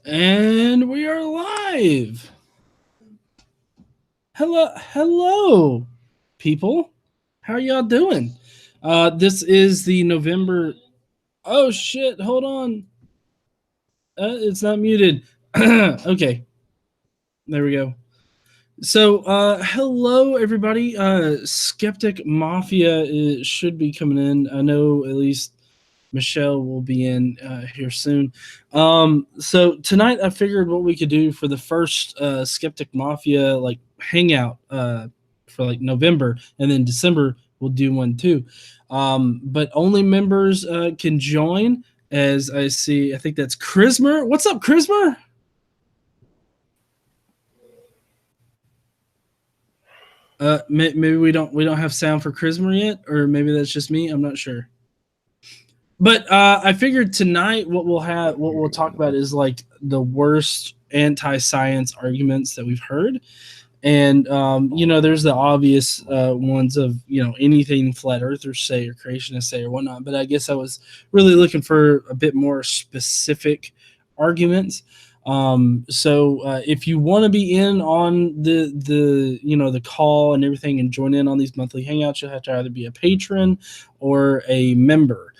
And we are live. Hello, people. How y'all doing? This is the November. Oh shit! Hold on. It's not muted. Okay, there we go. So, hello everybody. Skeptic Mafia should be coming in. I know at least Michelle will be in here soon. So tonight I figured what we could do for the first Skeptic Mafia like hangout for like November, and then December we'll do one too. But only members can join. As I see, I think that's Chrismer. What's up, Chrismer? Maybe we don't have sound for Chrismer yet, or maybe that's just me. I'm not sure. But I figured tonight what we'll talk about is like the worst anti-science arguments that we've heard, and there's the obvious ones of anything flat earthers say or creationists say or whatnot. But I guess I was really looking for a bit more specific arguments. So if you want to be in on the call and everything and join in on these monthly hangouts, you'll have to either be a patron or a member.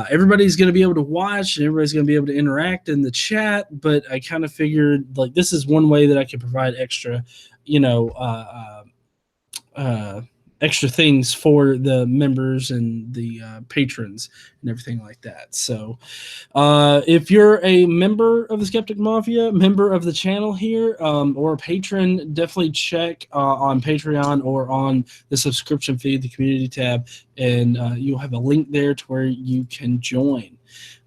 Everybody's going to be able to watch and everybody's going to be able to interact in the chat, but I kind of figured like this is one way that I could provide extra you know extra things for the members and the patrons and everything like that. So if you're a member of the Skeptic Mafia, member of the channel here, or a patron, definitely check on Patreon or on the subscription feed, the community tab, and you'll have a link there to where you can join.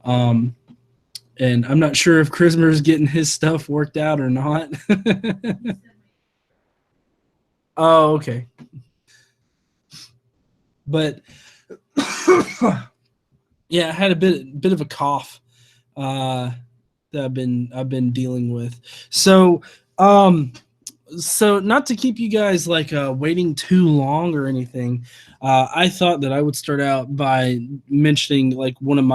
And I'm not sure if Chrismer's getting his stuff worked out or not. Oh, okay. But yeah, I had a bit of a cough that I've been dealing with. So so not to keep you guys like waiting too long or anything, I thought that I would start out by mentioning like one of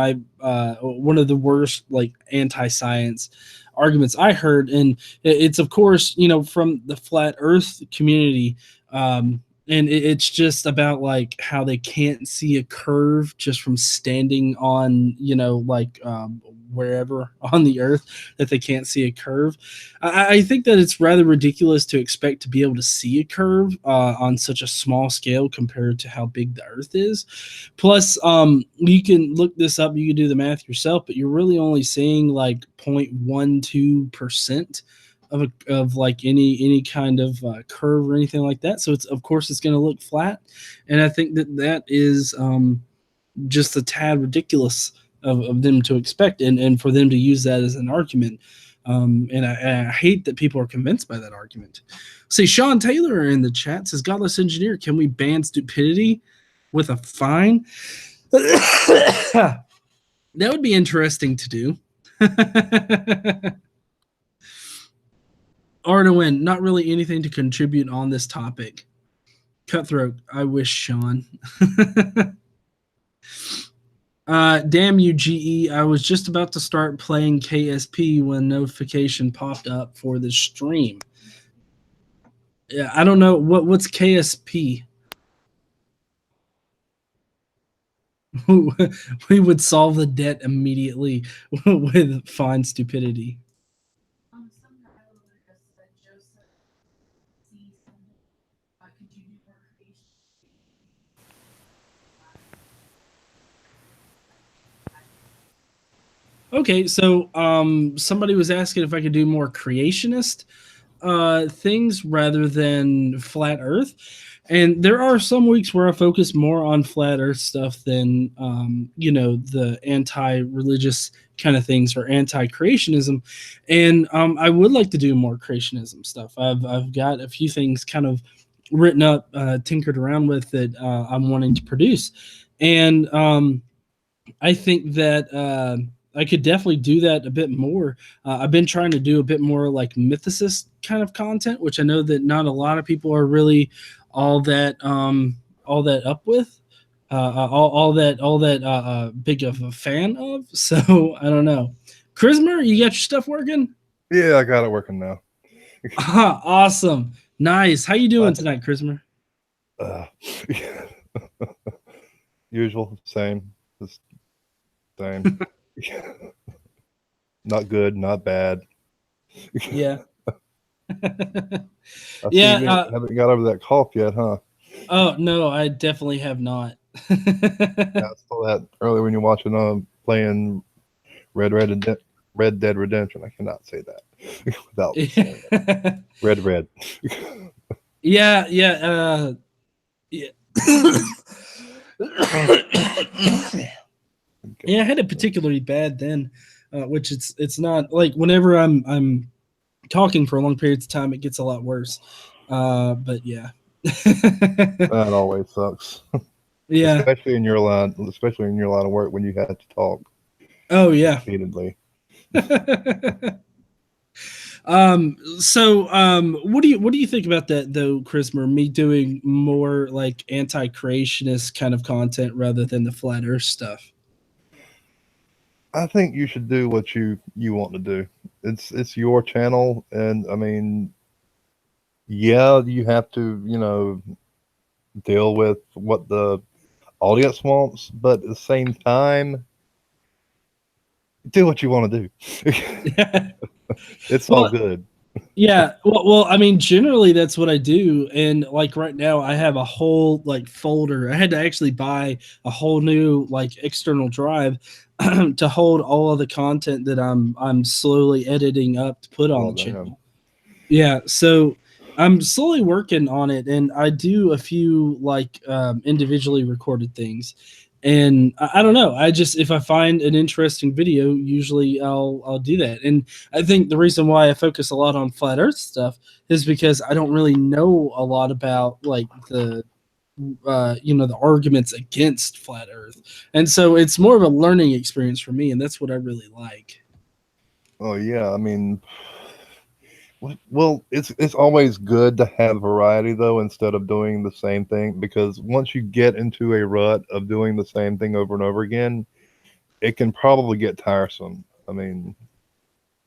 the worst like anti-science arguments I heard, and it's of course from the flat Earth community. And it's just about like how they can't see a curve just from standing on wherever on the earth, that they can't see a curve. I think that it's rather ridiculous to expect to be able to see a curve on such a small scale compared to how big the earth is. Plus, you can look this up, you can do the math yourself, but you're really only seeing like 0.12% of like any kind of curve or anything like that. So it's of course it's going to look flat, and I think that is just a tad ridiculous of them to expect, and for them to use that as an argument. And I hate that people are convinced by that argument. See, Sean Taylor in the chat says, "Godless engineer, can we ban stupidity with a fine?" That would be interesting to do. Arnowin, not really anything to contribute on this topic. Cutthroat, I wish, Sean. Damn you, GE. I was just about to start playing KSP when notification popped up for the stream. Yeah, I don't know. What's KSP? We would solve the debt immediately with fine stupidity. Okay, so somebody was asking if I could do more creationist things rather than flat Earth, and there are some weeks where I focus more on flat Earth stuff than the anti-religious kind of things or anti-creationism, and I would like to do more creationism stuff. I've got a few things kind of written up, tinkered around with that I'm wanting to produce, and I think that I could definitely do that a bit more. I've been trying to do a bit more like mythicist kind of content, which I know that not a lot of people are really all that up with, all that big of a fan of. So I don't know. Chrismer, you got your stuff working? Yeah, I got it working now. Awesome. Nice. How you doing tonight, Christopher? Uh, usual, same, just same. Not good, not bad. Yeah. I see Yeah. you haven't got over that cough yet, huh? Oh no, I definitely have not. Yeah, I saw that earlier when you're watching playing Red Dead Redemption. I cannot say that without saying it. Red. Yeah, yeah, yeah. Yeah, I had it particularly bad then, which it's not like whenever I'm talking for long periods of time, it gets a lot worse. But yeah. That always sucks, Yeah. especially in your line of work when you had to talk Oh yeah. repeatedly. What do you think about that though, Chrismer? Me doing more like anti-creationist kind of content rather than the flat Earth stuff. I think you should do what you want to do. It's your channel, and I mean, yeah, you have to deal with what the audience wants, but at the same time, do what you want to do. Yeah. It's all Well, good. yeah. Well, I mean, generally that's what I do, and like right now, I have a whole like folder. I had to actually buy a whole new like external drive to hold all of the content that I'm slowly editing up to put on Well, the damn. channel. Yeah, so I'm slowly working on it, and I do a few like individually recorded things. And I don't know. I just if I find an interesting video, usually I'll do that. And I think the reason why I focus a lot on flat Earth stuff is because I don't really know a lot about like the the arguments against flat Earth, and so it's more of a learning experience for me, and that's what I really like. Oh yeah, I mean, well, it's always good to have variety though, instead of doing the same thing. Because once you get into a rut of doing the same thing over and over again, it can probably get tiresome. I mean,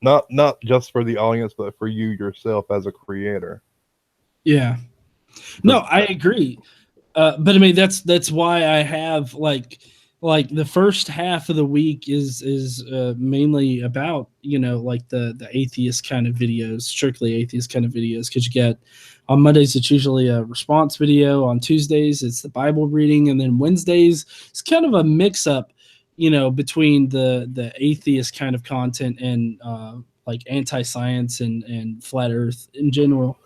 not just for the audience, but for you yourself as a creator. Yeah. No, Because I agree. But I mean that's why I have like the first half of the week is mainly about like the atheist kind of videos, strictly atheist kind of videos, because you get on Mondays it's usually a response video, on Tuesdays it's the Bible reading, and then Wednesdays it's kind of a mix up, between the atheist kind of content and like anti-science and flat Earth in general.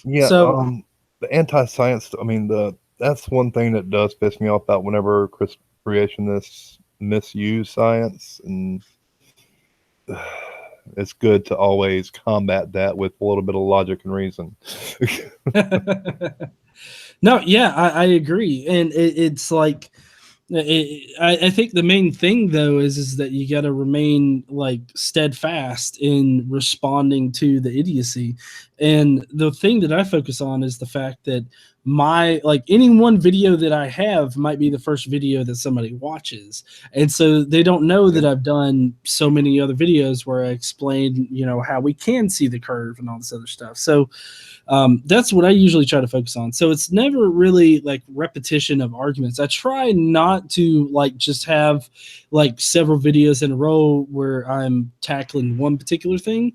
yeah, So the anti-science. I mean, that's one thing that does piss me off about whenever creationists misuse science, and it's good to always combat that with a little bit of logic and reason. no, yeah, I agree, and it's like I think the main thing though is that you got to remain like steadfast in responding to the idiocy, and the thing that I focus on is the fact that my like any one video that I have might be the first video that somebody watches, and so they don't know that I've done so many other videos where I explain how we can see the curve and all this other stuff. So that's what I usually try to focus on. So it's never really like repetition of arguments. I try not to like just have like several videos in a row where I'm tackling one particular thing.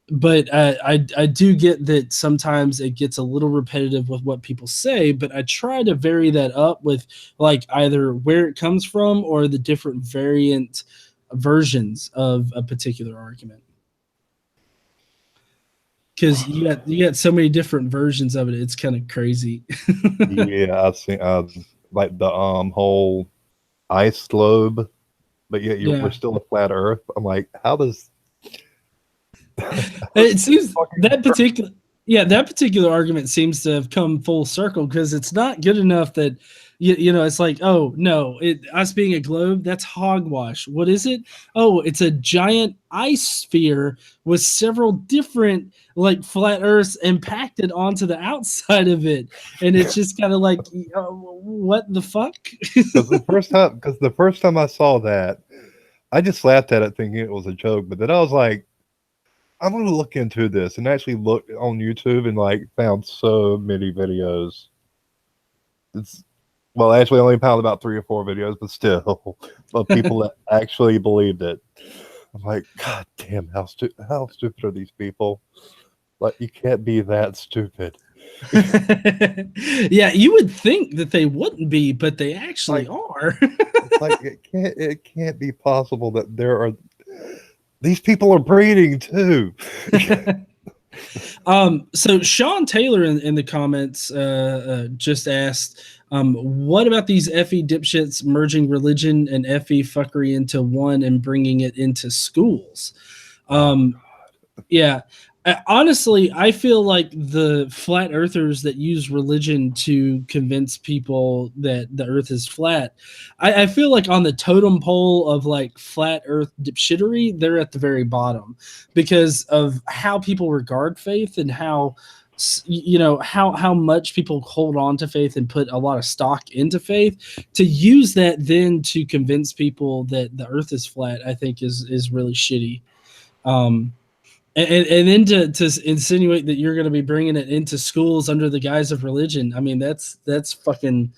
But I do get that sometimes it gets a little repetitive with what people say, but I try to vary that up with like either where it comes from or the different variant versions of a particular argument, because you got so many different versions of it. It's kind of crazy. Yeah, I've seen like the whole ice globe, but yet we're Yeah, still a flat Earth. I'm like, how does it seems fucking that particular that particular argument seems to have come full circle, because it's not good enough that it's like, oh no, us being a globe, that's hogwash. What is it? Oh, it's a giant ice sphere with several different like flat earths impacted onto the outside of it, and it's just kind of like, what the fuck? because the first time I saw that, I just laughed at it thinking it was a joke, but then I was like, I'm gonna look into this and actually looked on YouTube and like found so many videos. It's well, actually only found about 3 or 4 videos, but still, of people that actually believed it. I'm like, God damn, how stupid are these people? Like, you can't be that stupid. Yeah, you would think that they wouldn't be, but they actually Like, are. like it can't be possible that there are these people are breeding too. So Sean Taylor in the comments just asked, what about these FE dipshits merging religion and FE fuckery into one and bringing it into schools? Yeah. Honestly, I feel like the flat earthers that use religion to convince people that the earth is flat, I feel like on the totem pole of like flat earth dipshittery, they're at the very bottom because of how people regard faith and how how much people hold on to faith and put a lot of stock into faith. To use that then to convince people that the earth is flat, I think is really shitty. And then to insinuate that you're going to be bringing it into schools under the guise of religion, I mean that's fucking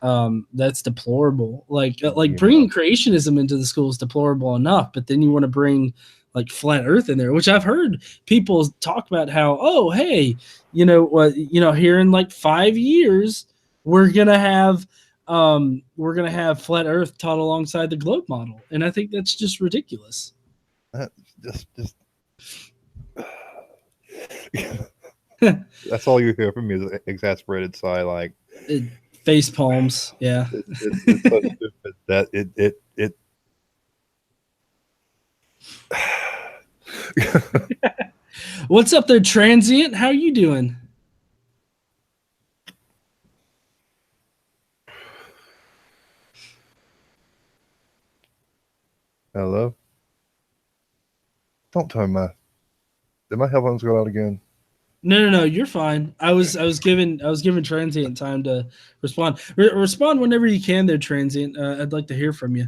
that's deplorable. Like bringing creationism into the school is deplorable enough, but then you want to bring like flat Earth in there, which I've heard people talk about how, oh hey, here in like 5 years we're gonna have flat Earth taught alongside the globe model, and I think that's just ridiculous. That just that's all you hear from me is exasperated sigh. Like Face palms, yeah. it's so stupid that it. What's up there, transient? How you doing? Hello. Don't tell me did my headphones go out again? No, you're fine. I was giving transient time to respond. Respond whenever you can, there, transient. I'd like to hear from you.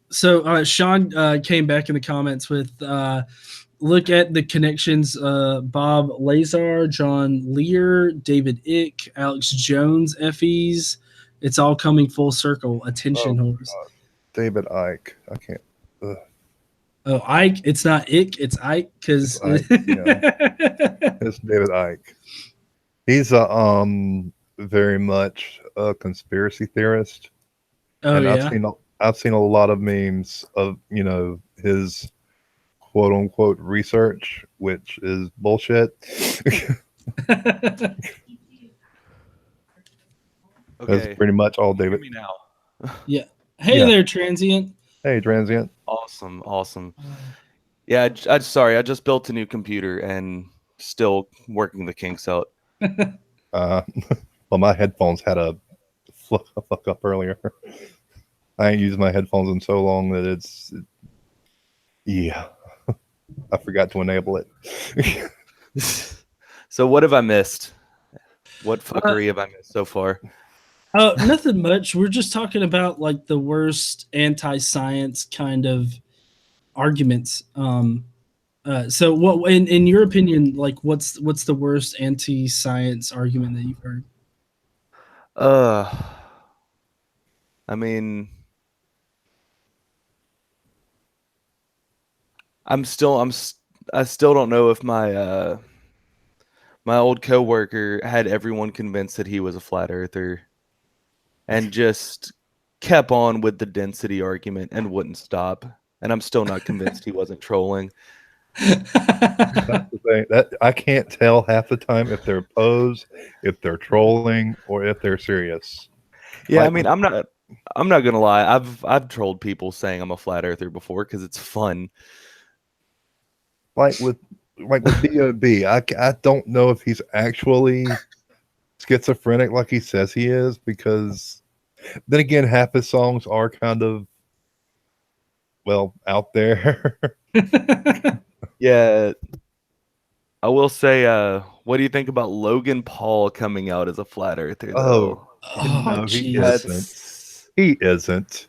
So Sean came back in the comments with look at the connections: Bob Lazar, John Lear, David Ick, Alex Jones, FEs. It's all coming full circle. Attention, whores. David Icke. I can't. Oh, Ike. It's not Ick. It's Ike because it's David Icke. He's a very much a conspiracy theorist. Oh And yeah. I've seen a lot of memes of his quote unquote research, which is bullshit. Okay. That's pretty much all David. Hear me now. Yeah. Hey there, transient. Hey, transient. Awesome. Yeah, sorry. I just built a new computer and still working the kinks out. Well, my headphones had a fuck up earlier. I ain't used my headphones in so long that yeah. I forgot to enable it. So what have I missed? What fuckery have I missed so far? Nothing much. We're just talking about like the worst anti-science kind of arguments. So what in your opinion, like what's the worst anti-science argument that you've heard? I mean, I still don't know if my old coworker had everyone convinced that he was a flat earther and just kept on with the density argument and wouldn't stop. And I'm still not convinced he wasn't trolling. That's the thing. That I can't tell half the time if they're posed, if they're trolling, or if they're serious. Yeah, I mean, I'm not gonna lie. I've trolled people saying I'm a flat earther before because it's fun. Like with B.O.B. I don't know if he's actually schizophrenic like he says he is, because then again, half his songs are kind of out there. Yeah, I will say. What do you think about Logan Paul coming out as a flat earther? Though? No, he Jesus. isn't. He isn't.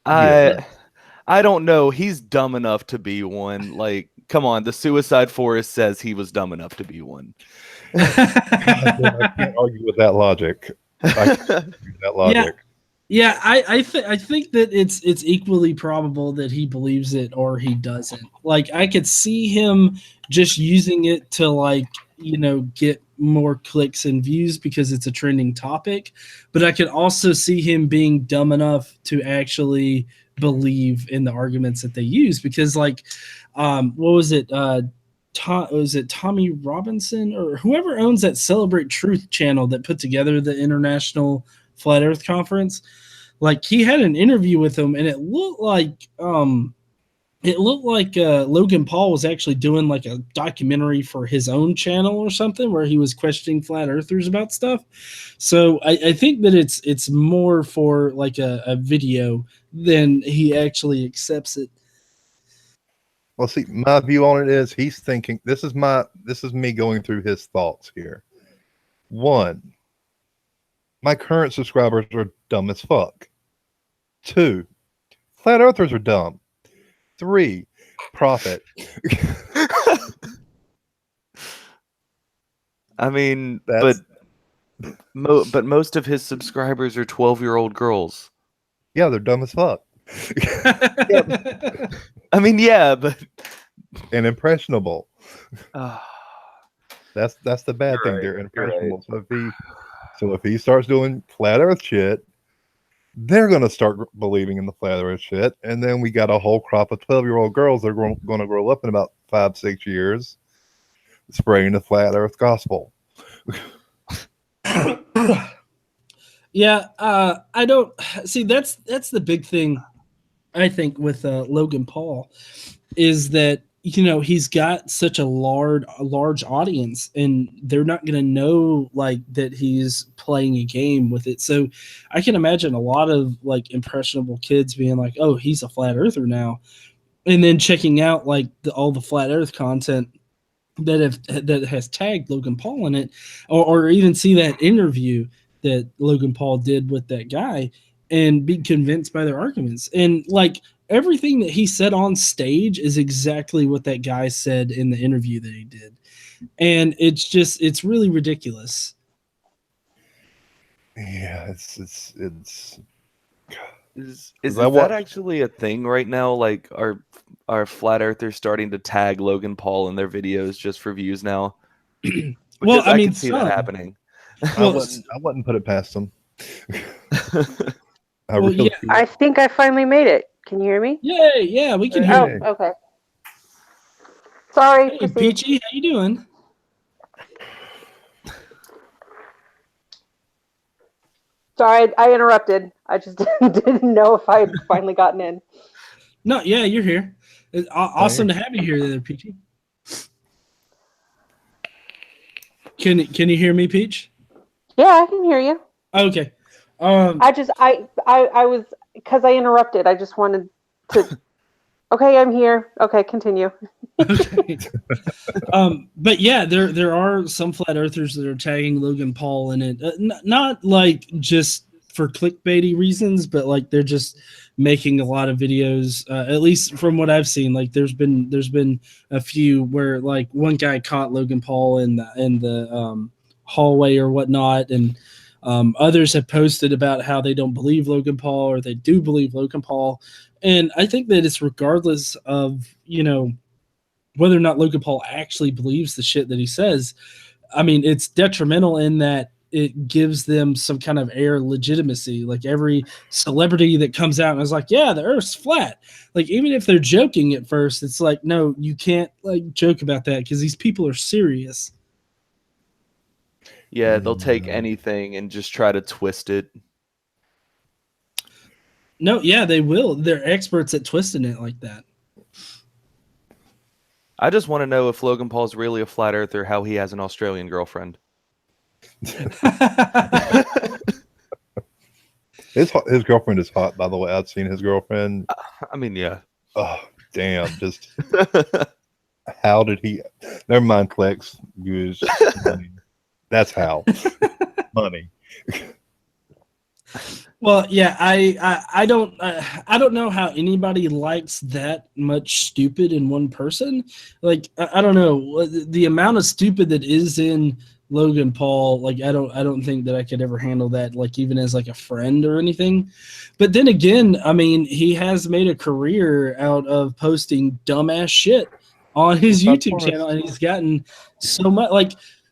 I don't know. He's dumb enough to be one. Like, come on. The Suicide Forest says he was dumb enough to be one. I can't argue with that logic. I can't argue with that logic. Yeah, I think that it's equally probable that he believes it or he doesn't. Like, I could see him just using it to, like, get more clicks and views because it's a trending topic, but I could also see him being dumb enough to actually believe in the arguments that they use because, like, what was it? Was it Tommy Robinson or whoever owns that Celebrate Truth channel that put together the International Flat Earth Conference? Like, he had an interview with him, and it looked like Logan Paul was actually doing like a documentary for his own channel or something where he was questioning flat earthers about stuff. So I think that it's more for like a video than he actually accepts it. Well, see, my view on it is he's thinking this is me going through his thoughts here. One, my current subscribers are dumb as fuck. 2, flat earthers are dumb. 3, profit. I mean, but most of his subscribers are 12-year-old girls. Yeah, they're dumb as fuck. I mean, yeah, but and impressionable. That's the bad thing. Right, They're impressionable. Right. So if he starts doing flat Earth shit, they're gonna start believing in the flat Earth shit, and then we got a whole crop of 12-year-old girls that are going to grow up in about 5-6 years, spreading the flat Earth gospel. Yeah, I don't see. That's the big thing, I think, with Logan Paul, is that he's got such a large audience, and they're not going to know like that he's playing a game with it. So I can imagine a lot of like impressionable kids being like, "Oh, he's a flat earther now," and then checking out like all the flat Earth content that has tagged Logan Paul in it, or even see that interview that Logan Paul did with that guy and be convinced by their arguments. And like everything that he said on stage is exactly what that guy said in the interview that he did. And it's really ridiculous. Yeah, it's is that actually a thing right now? Like, are flat earthers starting to tag Logan Paul in their videos just for views now? Well, I mean, can see that happening. I wouldn't put it past them. I think I finally made it. Can you hear me? Yay! Yeah, we can hear you. Oh, okay. Sorry. Hey, Peachy, how you doing? Sorry, I interrupted. I just didn't know if I had finally gotten in. No, yeah, you're here. It's awesome to have you here, there, Peachy. Can you hear me, Peach? Yeah, I can hear you. Okay. I was, because I interrupted. I just wanted to. Okay, I'm here. Okay, continue. Okay. But yeah, there are some flat earthers that are tagging Logan Paul in it, not like just for clickbaity reasons, but like they're just making a lot of videos. At least from what I've seen, like there's been a few where like one guy caught Logan Paul in the hallway or whatnot, and others have posted about how they don't believe Logan Paul or they do believe Logan Paul. And I think that it's regardless of, whether or not Logan Paul actually believes the shit that he says. I mean, it's detrimental in that it gives them some kind of air legitimacy. Like every celebrity that comes out and is like, yeah, the Earth's flat. Like, even if they're joking at first, it's like, no, you can't like joke about that because these people are serious. Yeah, they'll take anything and just try to twist it. No, yeah, they will. They're experts at twisting it like that. I just want to know if Logan Paul's really a flat earther, how he has an Australian girlfriend. His girlfriend is hot, by the way. I've seen his girlfriend. I mean, yeah. Oh, damn. Just how did he? Never mind, Clex. Use money. That's how. Money. Well, yeah, I don't know how anybody likes that much stupid in one person. Like I don't know the amount of stupid that is in Logan Paul. Like I don't think that I could ever handle that. Like even as like a friend or anything. But then again, I mean, he has made a career out of posting dumbass shit on his Of YouTube course. channel, and he's gotten so much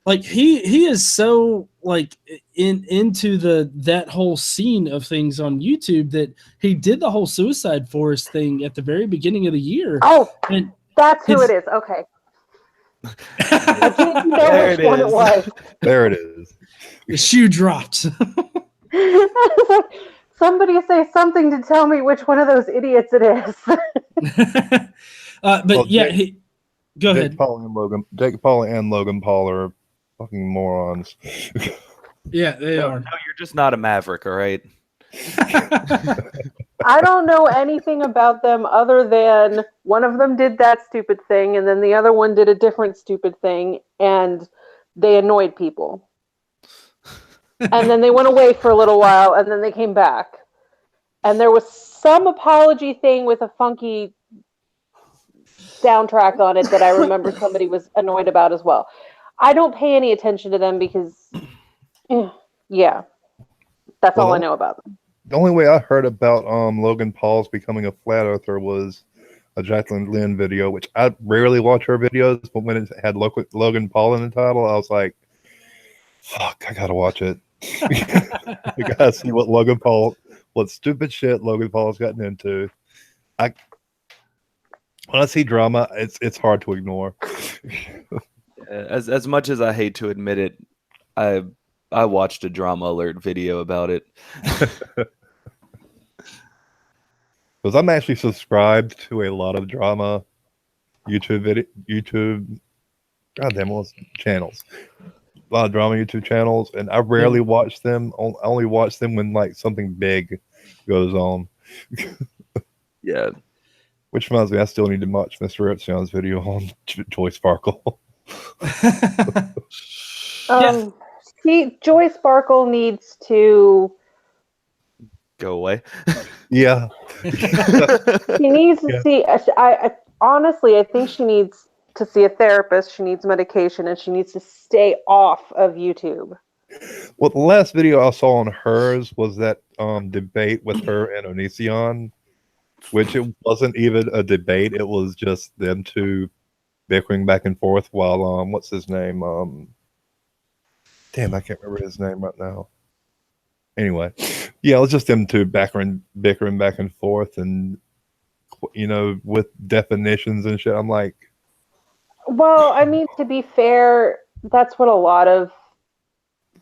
like he is so like into that whole scene of things on YouTube that he did the whole Suicide Forest thing at the very beginning of the year. Oh, And that's who his- it is. Okay. I didn't know There which it one it is. was. There it is. the shoe dropped. Somebody say something to tell me which one of those idiots it is. But Well, yeah, go ahead. Jake Paul and Logan Paul are fucking morons. Yeah, they No, are. you're just not a maverick, all right? I don't know anything about them other than one of them did that stupid thing, and then the other one did a different stupid thing, and they annoyed people. And then they went away for a little while, and then they came back. And there was some apology thing with a funky soundtrack on it that I remember somebody was annoyed about as well. I don't pay any attention to them because, yeah, that's all I know about them. The only way I heard about Logan Paul's becoming a flat earther was a Jacqueline Lynn video, which I rarely watch her videos, but when it had Logan Paul in the title, I was like, fuck, I gotta watch it. You gotta see what stupid shit Logan Paul's gotten into. When I see drama, it's hard to ignore. As much as I hate to admit it, I watched a Drama Alert video about it. Because I'm actually subscribed to a lot of drama YouTube channels. A lot of drama YouTube channels, and I rarely watch them. I only watch them when like something big goes on. Yeah. Which reminds me, I still need to watch Mr. Epstein's video on Joy Sparkle. Joy Sparkle needs to Go away. Yeah. She needs to see. Honestly, I think she needs to see a therapist. She needs medication, and she needs to stay off of YouTube. Well, the last video I saw on hers was that debate with her and Onision, which it wasn't even a debate. It was just them two bickering back and forth while what's his name? Damn, I can't remember his name right now. Anyway, yeah, it was just them two bickering back and forth, and with definitions and shit. I'm like, well, I mean, to be fair, that's what a lot of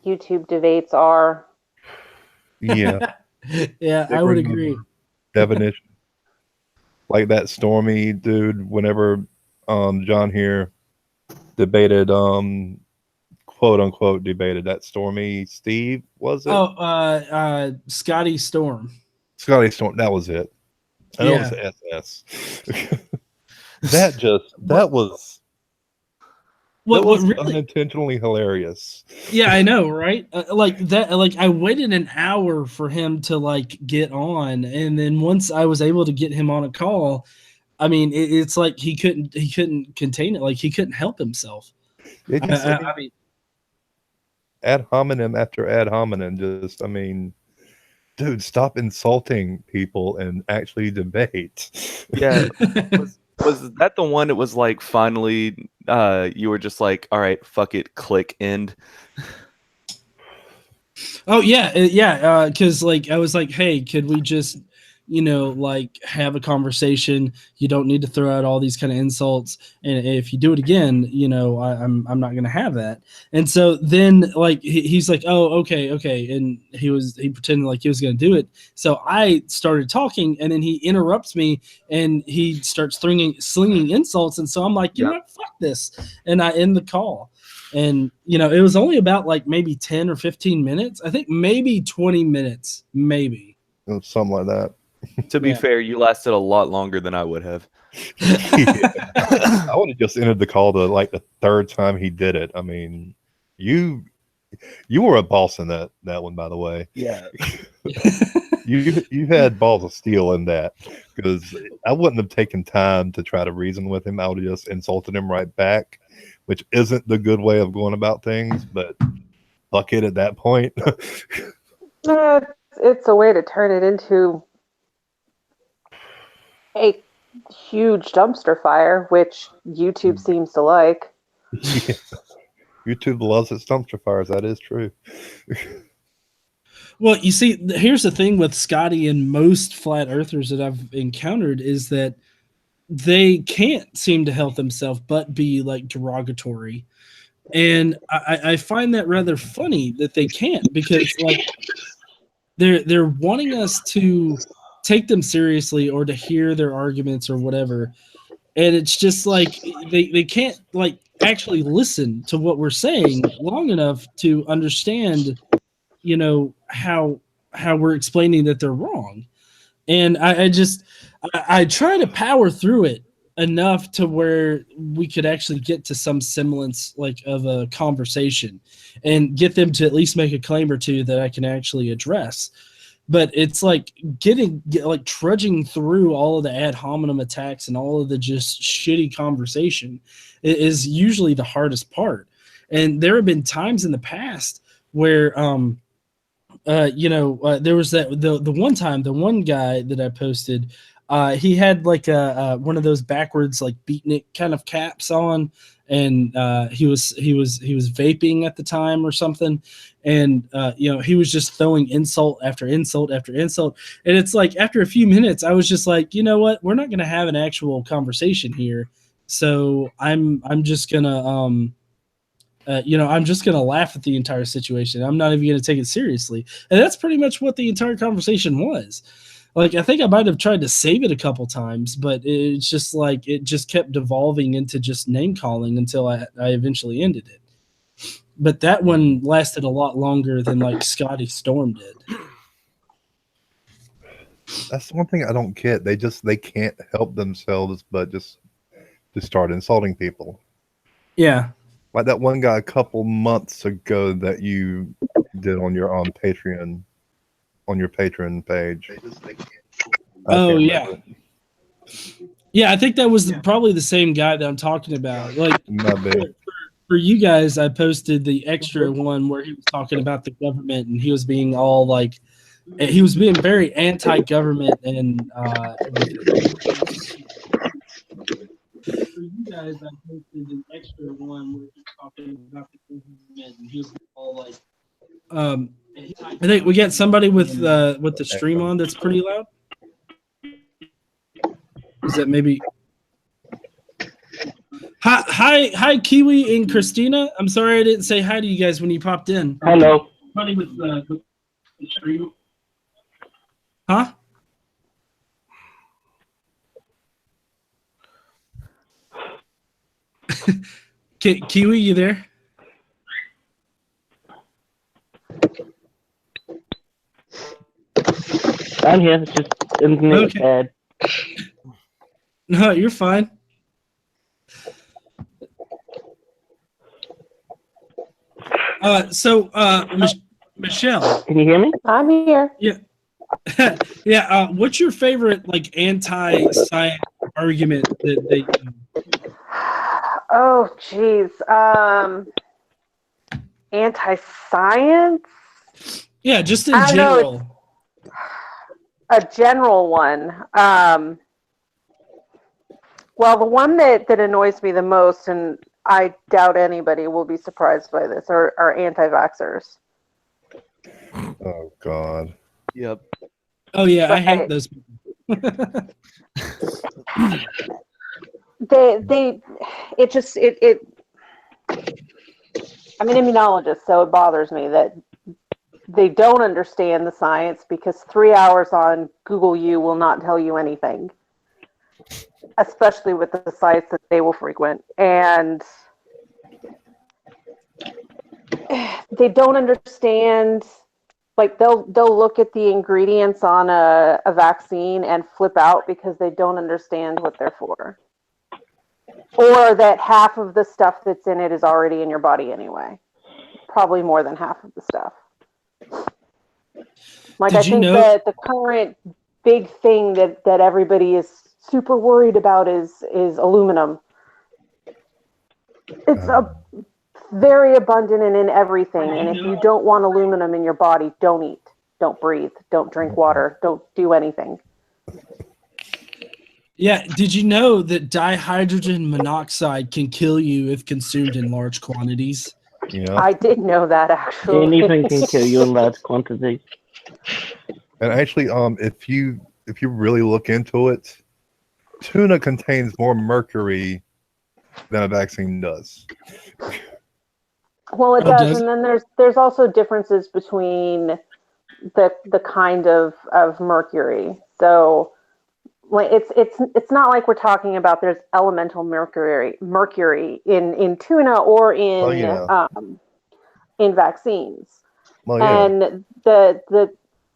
YouTube debates are. yeah, Yeah, I would agree. Definition. Like that Stormy dude, whenever John here debated quote unquote debated that Stormy Steve, was it? Oh, Scotty Storm. Scotty Storm, that was it. I know it was SS. that was What really unintentionally hilarious. Yeah, I know, right? Like that. Like I waited an hour for him to like get on, and then once I was able to get him on a call, I mean, it's like he couldn't contain it. Like he couldn't help himself. I mean, ad hominem after ad hominem. Just, I mean, dude, stop insulting people and actually debate. Yeah. Was that the one? It was like finally, you were just like, all right, fuck it, click end. Oh yeah. Because like I was like, hey, could we just, like have a conversation? You don't need to throw out all these kind of insults, and if you do it again, I'm not gonna have that. And so then like he's like, oh okay, and he pretended like he was gonna do it. So I started talking, and then he interrupts me, and he starts slinging insults, and so I'm like, you know what, fuck this, and I end the call. And it was only about like maybe 10 or 15 minutes. I think maybe 20 minutes, maybe. Something like that. To be fair, you lasted a lot longer than I would have. I would have just ended the call the third time he did it. I mean, you were a boss in that one, by the way. Yeah. you had balls of steel in that, because I wouldn't have taken time to try to reason with him. I would have just insulted him right back, which isn't the good way of going about things. But fuck it at that point. It's a way to turn it into a huge dumpster fire, which YouTube seems to like. Yeah. YouTube loves its dumpster fires. That is true. Well, you see, here's the thing with Scotty and most flat earthers that I've encountered is that they can't seem to help themselves but be like derogatory. And I find that rather funny that they can't, because like they're wanting us to take them seriously or to hear their arguments or whatever. And it's just like they can't like actually listen to what we're saying long enough to understand, you know, how we're explaining that they're wrong. And I try to power through it enough to where we could actually get to some semblance like of a conversation and get them to at least make a claim or two that I can actually address. But it's like like trudging through all of the ad hominem attacks and all of the just shitty conversation is usually the hardest part. And there have been times in the past where there was the one time, the one guy that I posted, he had like a one of those backwards like beatnik kind of caps on, and he was vaping at the time or something, and he was just throwing insult after insult after insult. And it's like after a few minutes I was just like, you know what, we're not going to have an actual conversation here, so I'm just gonna I'm just going to laugh at the entire situation. I'm not even going to take it seriously. And that's pretty much what the entire conversation was. Like, I think I might have tried to save it a couple times, but it's just like, it just kept devolving into just name calling until I eventually ended it. But that one lasted a lot longer than like Scotty Storm did. That's the one thing I don't get. They can't help themselves but just to start insulting people. Yeah. Like that one guy a couple months ago that you did on your Patreon, on your Patreon page. Oh yeah. Yeah, I think that was probably the same guy that I'm talking about. Like for you guys, I posted the extra one where he was talking about the government, and he was being all like, he was being very anti-government and everything. For you guys, I posted an extra one where he was talking about the government, and he was all like, I think we got somebody with the stream on that's pretty loud. Is that maybe? Hi, Kiwi and Christina. I'm sorry I didn't say hi to you guys when you popped in. Hello. Somebody with the stream. Huh? Kiwi, you there? I'm here. It's just internet bad. No, you're fine. Michelle. Can you hear me? I'm here. Yeah. Yeah. What's your favorite like anti-science argument that they use? Oh, geez. Anti-science? Yeah, just in general. A general one. Well, the one that annoys me the most, and I doubt anybody will be surprised by this, are anti-vaxxers. Oh God. Yep. Oh yeah, I hate those people. I'm an immunologist, so it bothers me that they don't understand the science, because 3 hours on Google U will not tell you anything, especially with the sites that they will frequent. And they don't understand, like they'll look at the ingredients on a vaccine and flip out because they don't understand what they're for. Or that half of the stuff that's in it is already in your body anyway. Probably more than half of the stuff. Like, Did I you think know? that the current big thing that everybody is super worried about is aluminum. It's very abundant and in everything. And if you don't want aluminum in your body, don't eat, don't breathe, don't drink water, don't do anything. Yeah, did you know that dihydrogen monoxide can kill you if consumed in large quantities? Yeah. I did know that, actually. Anything can kill you in large quantities. And actually, if you really look into it, tuna contains more mercury than a vaccine does. Well, it Oh, does, does and then there's also differences between the kind of mercury. So, like, it's not like we're talking about there's elemental mercury in tuna or Oh yeah. In vaccines. Well, yeah. And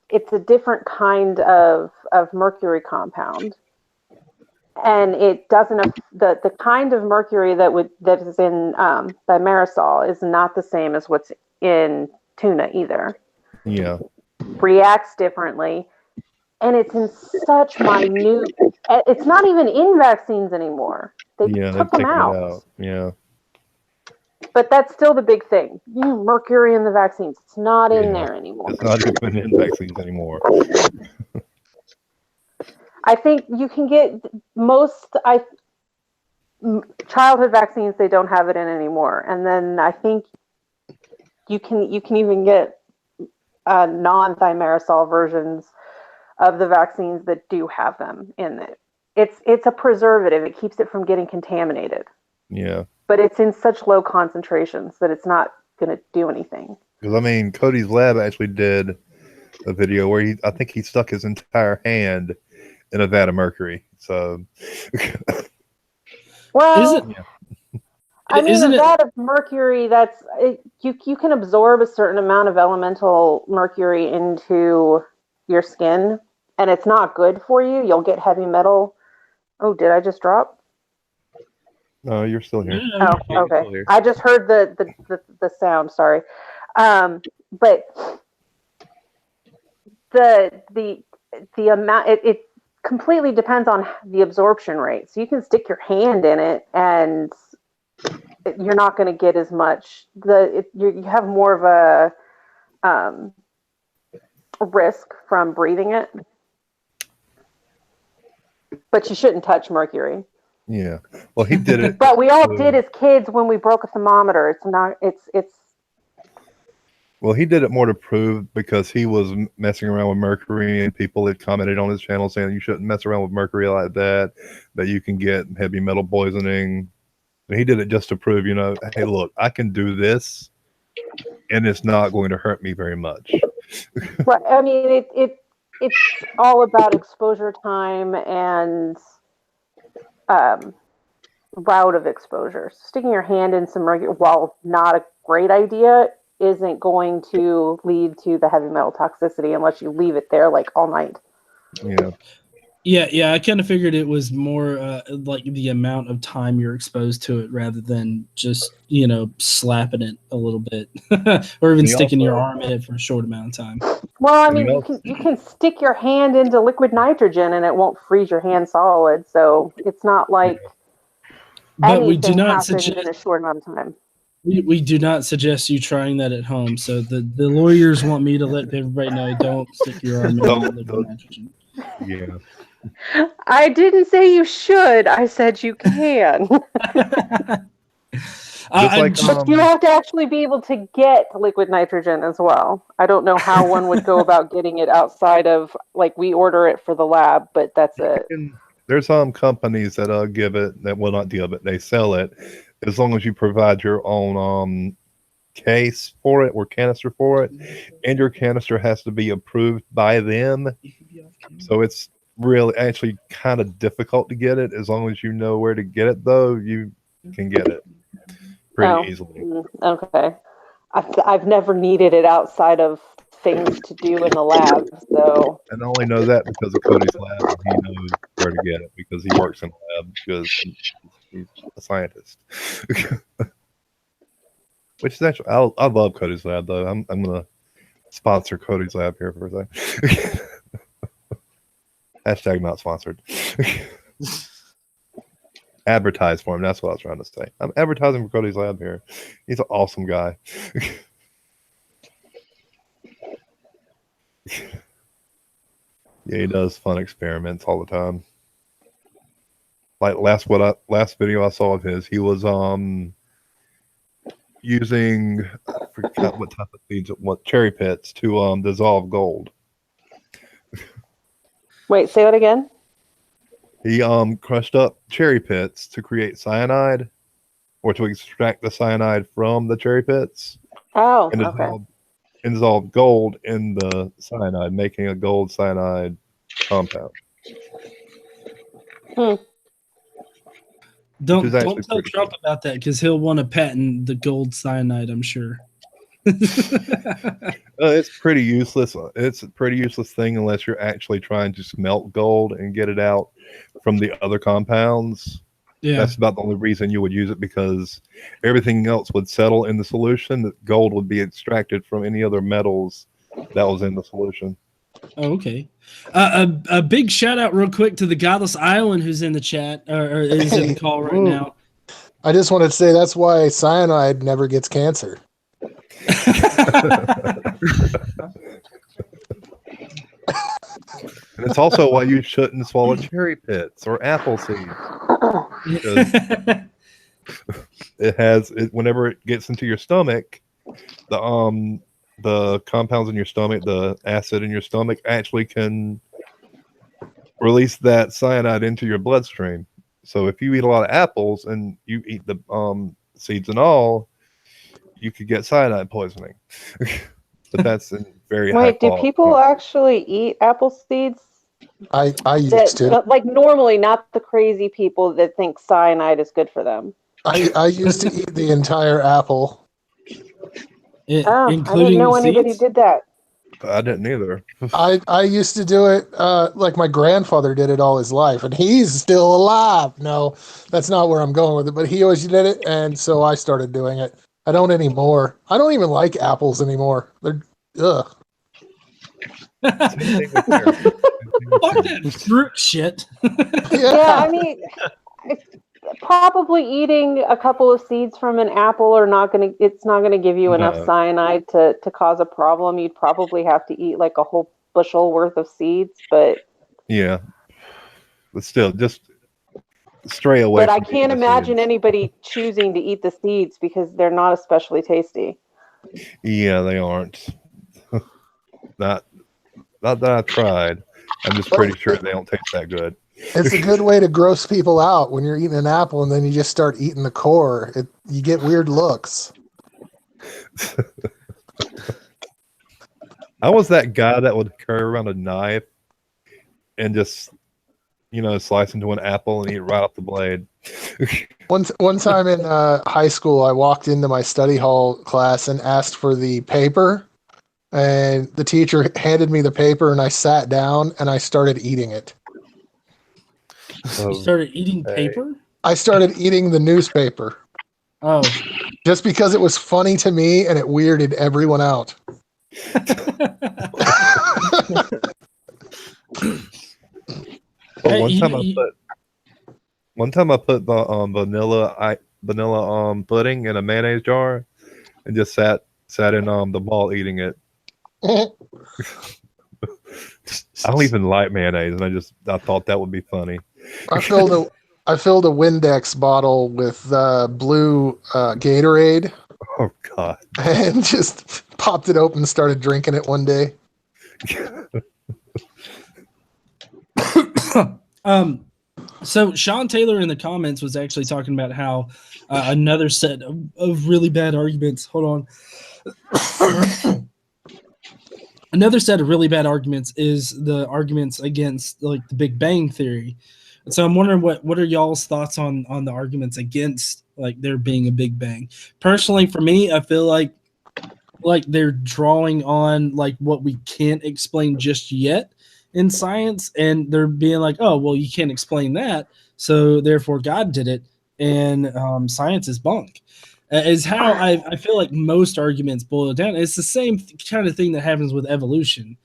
it's a different kind of mercury compound, and it doesn't the kind of mercury that is in thimerosal is not the same as what's in tuna either. Yeah. Reacts differently, and it's in such minute. It's not even in vaccines anymore. They Yeah, took they've them taken out. it out. Yeah. But that's still the big thing. Mercury in the vaccines. It's not in Yeah. there anymore. It's not even in vaccines anymore. I think you can get childhood vaccines. They don't have it in anymore, and then I think you can even get non-thimerosal versions of the vaccines that do have them in it. It's a preservative. It keeps it from getting contaminated. Yeah. But it's in such low concentrations that it's not going to do anything. Because I mean, Cody's lab actually did a video where I think he stuck his entire hand in a vat of mercury. So, well, I mean, isn't a it? vat of mercury. You can absorb a certain amount of elemental mercury into your skin, and it's not good for you. You'll get heavy metal. Oh, did I just drop? no, you're still here. Oh, okay. I just heard the sound. Sorry, but the amount it completely depends on the absorption rate. So you can stick your hand in it, and you're not going to get as much. You have more of a risk from breathing it, but you shouldn't touch mercury. Yeah. Well, he did it. But we all did as kids when we broke a thermometer. It's not. It's. Well, he did it more to prove because he was messing around with mercury, and people had commented on his channel saying you shouldn't mess around with mercury like that you can get heavy metal poisoning. And he did it just to prove, hey, look, I can do this, and it's not going to hurt me very much. Right. I mean, it's all about exposure time and route of exposure. Sticking your hand in some mercury, while not a great idea, isn't going to lead to the heavy metal toxicity unless you leave it there like all night. Yeah. I kind of figured it was more like the amount of time you're exposed to it rather than just slapping it a little bit or even sticking your arm in it for a short amount of time. Well, I mean, you can stick your hand into liquid nitrogen and it won't freeze your hand solid. So it's not like but we do anything not happens suggest in a short amount of time. we do not suggest you trying that at home. So the lawyers want me to let everybody know, don't stick your arm in liquid nitrogen. Yeah. I didn't say you should. I said you can. But you have to actually be able to get liquid nitrogen as well. I don't know how one would go about getting it outside of, like, we order it for the lab, but that's it. There's some companies that give it, that will not give it. They sell it as long as you provide your own case for it or canister for it, and your canister has to be approved by them. So it's really actually kind of difficult to get it. As long as you know where to get it, though, you can get it pretty easily. Okay. I've never needed it outside of things to do in the lab. So, and I only know that because of Cody's lab, and he knows where to get it because he works in the lab because he's a scientist. Which is actually, I love Cody's lab though. I'm gonna sponsor Cody's Lab here for a second. Hashtag not sponsored. Advertise for him. That's what I was trying to say. I'm advertising for Cody's Lab here. He's an awesome guy. Yeah, he does fun experiments all the time. Like last video I saw of his, he was using, I forgot what type of seeds, what cherry pits to dissolve gold. Wait, say that again. He crushed up cherry pits to create cyanide, or to extract the cyanide from the cherry pits. Oh, and okay. dissolve gold in the cyanide, making a gold cyanide compound. Don't actually tell pretty Trump cool. about that because he'll want to patent the gold cyanide, I'm sure. It's pretty useless. It's a pretty useless thing unless you're actually trying to smelt gold and get it out from the other compounds. Yeah. That's about the only reason you would use it, because everything else would settle in the solution. That gold would be extracted from any other metals that was in the solution. Oh, okay. A big shout out real quick to the Godless Iowan who's in the chat or is in the call right now. I just wanted to say that's why cyanide never gets cancer. And it's also why you shouldn't swallow cherry pits or apple seeds. Whenever it gets into your stomach, the compounds in your stomach, the acid in your stomach actually can release that cyanide into your bloodstream. So if you eat a lot of apples and you eat the seeds and all, you could get cyanide poisoning. But that's in very high Wait, do quality. people actually eat apple seeds? I used to. Like normally, not the crazy people that think cyanide is good for them. I used to eat the entire apple. I didn't know anybody did that. I didn't either. I used to do it like my grandfather did it all his life, and he's still alive. No, that's not where I'm going with it, but he always did it, and so I started doing it. I don't anymore. I don't even like apples anymore. They're ugh. Fuck that fruit shit. Yeah, I mean, probably eating a couple of seeds from an apple it's not gonna give you enough cyanide to cause a problem. You'd probably have to eat like a whole bushel worth of seeds, but yeah, but still, just stray away. But I can't imagine anybody choosing to eat the seeds because they're not especially tasty. Yeah, they aren't. Not that I tried. I'm just pretty sure they don't taste that good. It's a good way to gross people out when you're eating an apple and then you just start eating the core. You get weird looks. I was that guy that would carry around a knife and just, slice into an apple and eat right off the blade. One time in high school, I walked into my study hall class and asked for the paper, and the teacher handed me the paper, and I sat down and I started eating it. You started eating paper? I started eating the newspaper. Oh. Just because it was funny to me and it weirded everyone out. One time I put the vanilla pudding in a mayonnaise jar and just sat in the ball eating it. I don't even like mayonnaise, and I thought that would be funny. I filled a Windex bottle with blue Gatorade. Oh God! And just popped it open and started drinking it one day. So Sean Taylor in the comments was actually talking about how another set of really bad arguments. Hold on. Another set of really bad arguments is the arguments against like the Big Bang Theory. And so I'm wondering what are y'all's thoughts on the arguments against like there being a Big Bang? Personally, for me, I feel like they're drawing on like what we can't explain just yet in science, and they're being like, oh, well, you can't explain that, so therefore God did it, and science is bunk. Is how I feel like most arguments boil down. It's the same kind of thing that happens with evolution.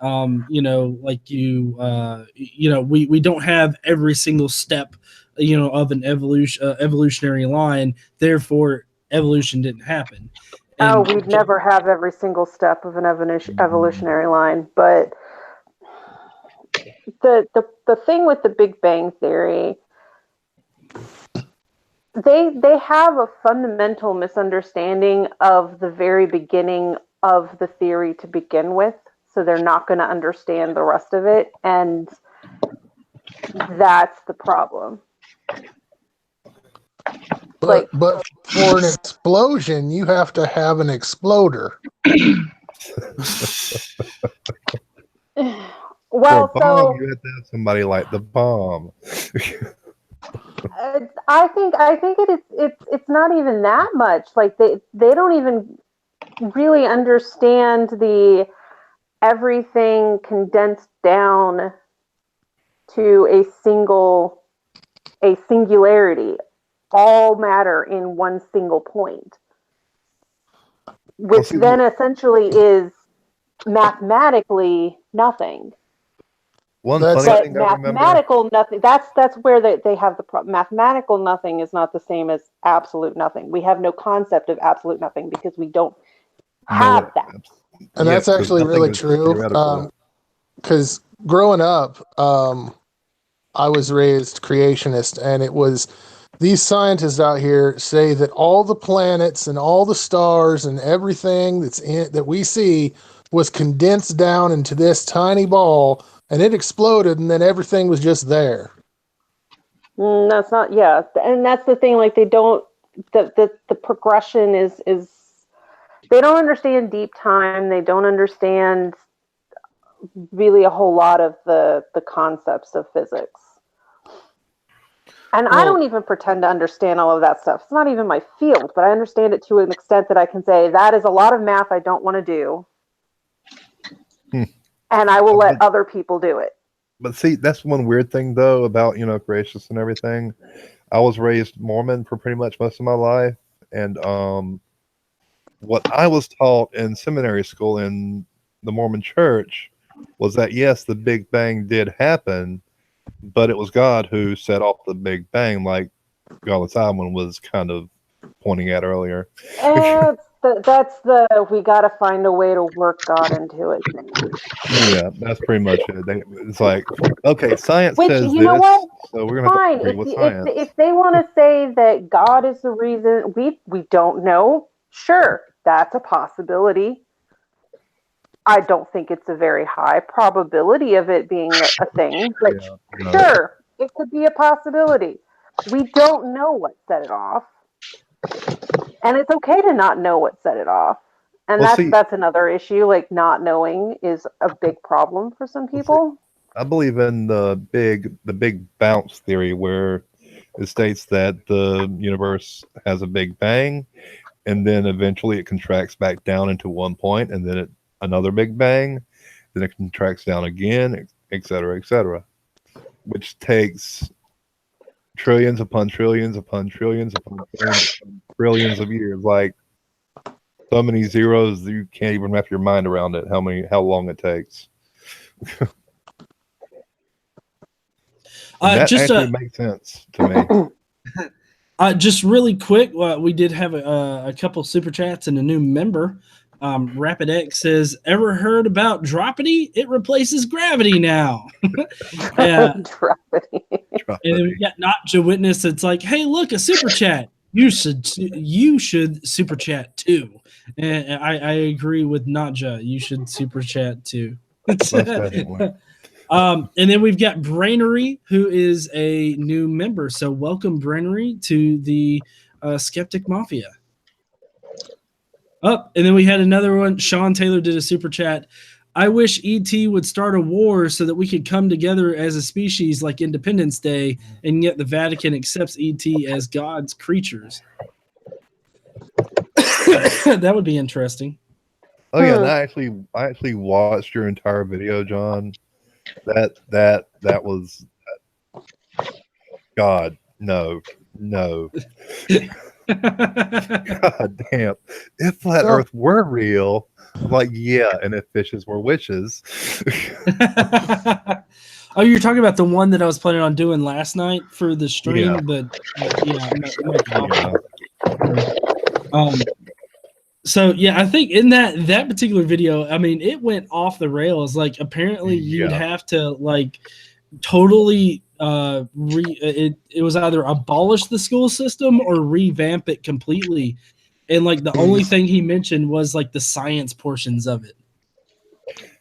Like we don't have every single step, of an evolutionary line. Therefore, evolution didn't happen. Oh, And we'd never have every single step of an evolutionary line. But the thing with the Big Bang Theory, they have a fundamental misunderstanding of the very beginning of the theory to begin with. So they're not going to understand the rest of it. And that's the problem. But for an explosion, you have to have an exploder. Well, for a bomb, so you have to have somebody like the bomb. I think it's not even that much. Like they don't even really understand the everything condensed down to a singularity, all matter in one single point, which then essentially is mathematically nothing. One That's funny But thing I remember. mathematical nothing, that's where they have the problem. Mathematical nothing is not the same as absolute nothing. We have no concept of absolute nothing because we don't have that. And Yeah, that's 'cause actually nothing really is true. theoretical. Because growing up, I was raised creationist, and it was these scientists out here say that all the planets and all the stars and everything that we see was condensed down into this tiny ball, and it exploded, and then everything was just there. That's not, yeah, and that's the thing. Like they don't, the progression is they don't understand deep time. They don't understand really a whole lot of the concepts of physics. And I don't even pretend to understand all of that stuff. It's not even my field, but I understand it to an extent that I can say that is a lot of math I don't want to do. And I will let other people do it. But see, that's one weird thing though about creationists and everything. I was raised Mormon for pretty much most of my life, and what I was taught in seminary school in the Mormon Church was that yes, the Big Bang did happen, but it was God who set off the Big Bang, like Godless was kind of pointing at earlier. That's we got to find a way to work God into it. Yeah, that's pretty much it. It's like, okay, science Which, says you know this, what? so we're gonna have to Fine. agree with science. If they want to say that God is the reason, we don't know. Sure, that's a possibility. I don't think it's a very high probability of it being a thing, but sure, it could be a possibility. We don't know what set it off, and it's okay to not know what set it off. And that's another issue. Like not knowing is a big problem for some people. I believe in the big bounce theory, where it states that the universe has a big bang, and then eventually it contracts back down into one point, and then another big bang, then it contracts down again, etc., which takes trillions upon trillions upon trillions upon trillions of years. Like so many zeros that you can't even wrap your mind around it. How long it takes. That actually makes sense to me. Just really quick, we did have a couple super chats and a new member. Rapid X says, "Ever heard about Dropity? It replaces gravity now." Yeah. Dropity. And then we got Notja Witness. It's like, "Hey, look, a super chat. You should super chat too." And I agree with Notja. You should super chat too. And then we've got Brainery, who is a new member. So welcome, Brainery, to the Skeptic Mafia. And then we had another one. Sean Taylor did a super chat. "I wish ET would start a war so that we could come together as a species like Independence Day, and yet the Vatican accepts ET as God's creatures." That would be interesting. Oh yeah, and I actually watched your entire video, John. That was God. No. God damn. If flat No. Earth were real, I'm like, yeah, and if fishes were witches. Oh, you're talking about the one that I was planning on doing last night for the stream, Yeah. but yeah, my Yeah. So yeah, I think in that particular video, I mean, it went off the rails. Like apparently you'd Yeah. have to like totally it was either abolish the school system or revamp it completely. And like the only thing he mentioned was like the science portions of it.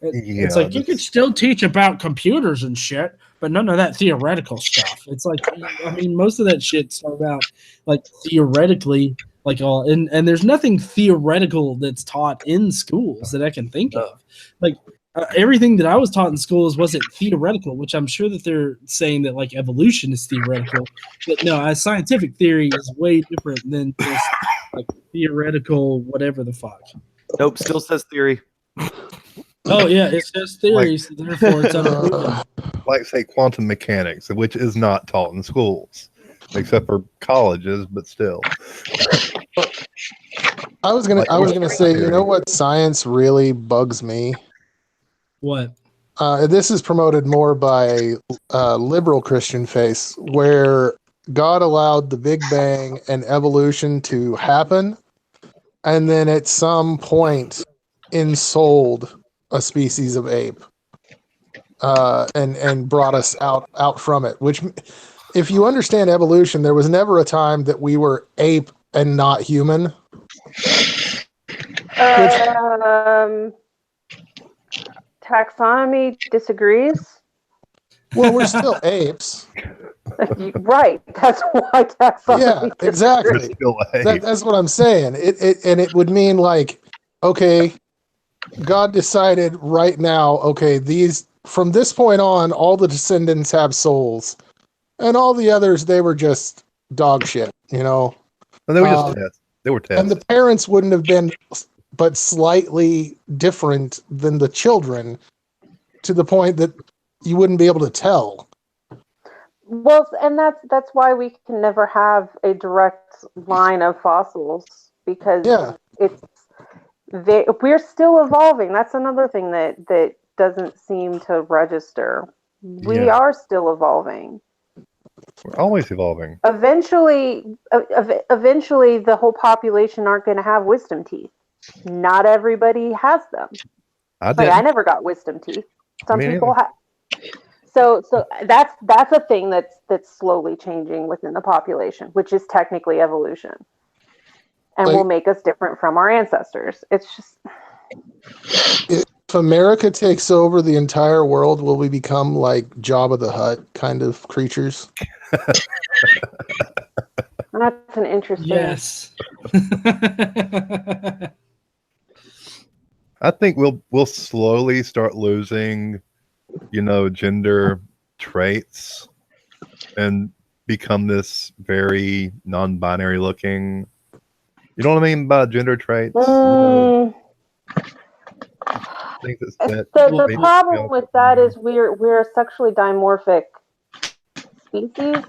It's Yeah, like you could still teach about computers and shit, but none of that theoretical stuff. It's like, I mean, most of that shit started out like theoretically, like all, and there's nothing theoretical that's taught in schools that I can think of. Like everything that I was taught in schools wasn't theoretical, which I'm sure that they're saying that like evolution is theoretical, but no, a scientific theory is way different than just like theoretical whatever the fuck. Nope, still says theory. Oh yeah, it's just theories, therefore it's unproven. like say quantum mechanics, which is not taught in schools, except for colleges, but still. I was gonna say, you know what science really bugs me? What? This is promoted more by liberal Christian faiths, where God allowed the Big Bang and evolution to happen, and then at some point ensouled a species of ape, and brought us out from it. Which, if you understand evolution, there was never a time that we were ape and not human. Taxonomy disagrees. Well, we're still apes. Right. That's why taxonomy. Yeah, exactly. Still apes. That's what I'm saying. It would mean like, okay, God decided right now, okay, from this point on, all the descendants have souls, and all the others, they were just dog shit, you know. And they were just tests. They were tests. And the parents wouldn't have been but slightly different than the children, to the point that you wouldn't be able to tell. Well, and that's why we can never have a direct line of fossils, because we're still evolving. That's another thing that doesn't seem to register. We are still evolving. We're always evolving. Eventually, the whole population aren't going to have wisdom teeth. Not everybody has them. I never got wisdom teeth. Some people have. So that's a thing that's slowly changing within the population, which is technically evolution, and will make us different from our ancestors. It's just, if America takes over the entire world, will we become like Jabba the Hutt kind of creatures? that's an interesting. Yes. I think we'll slowly start losing, gender traits and become this very non-binary looking. You know what I mean by gender traits? The problem with that is we're a sexually dimorphic species,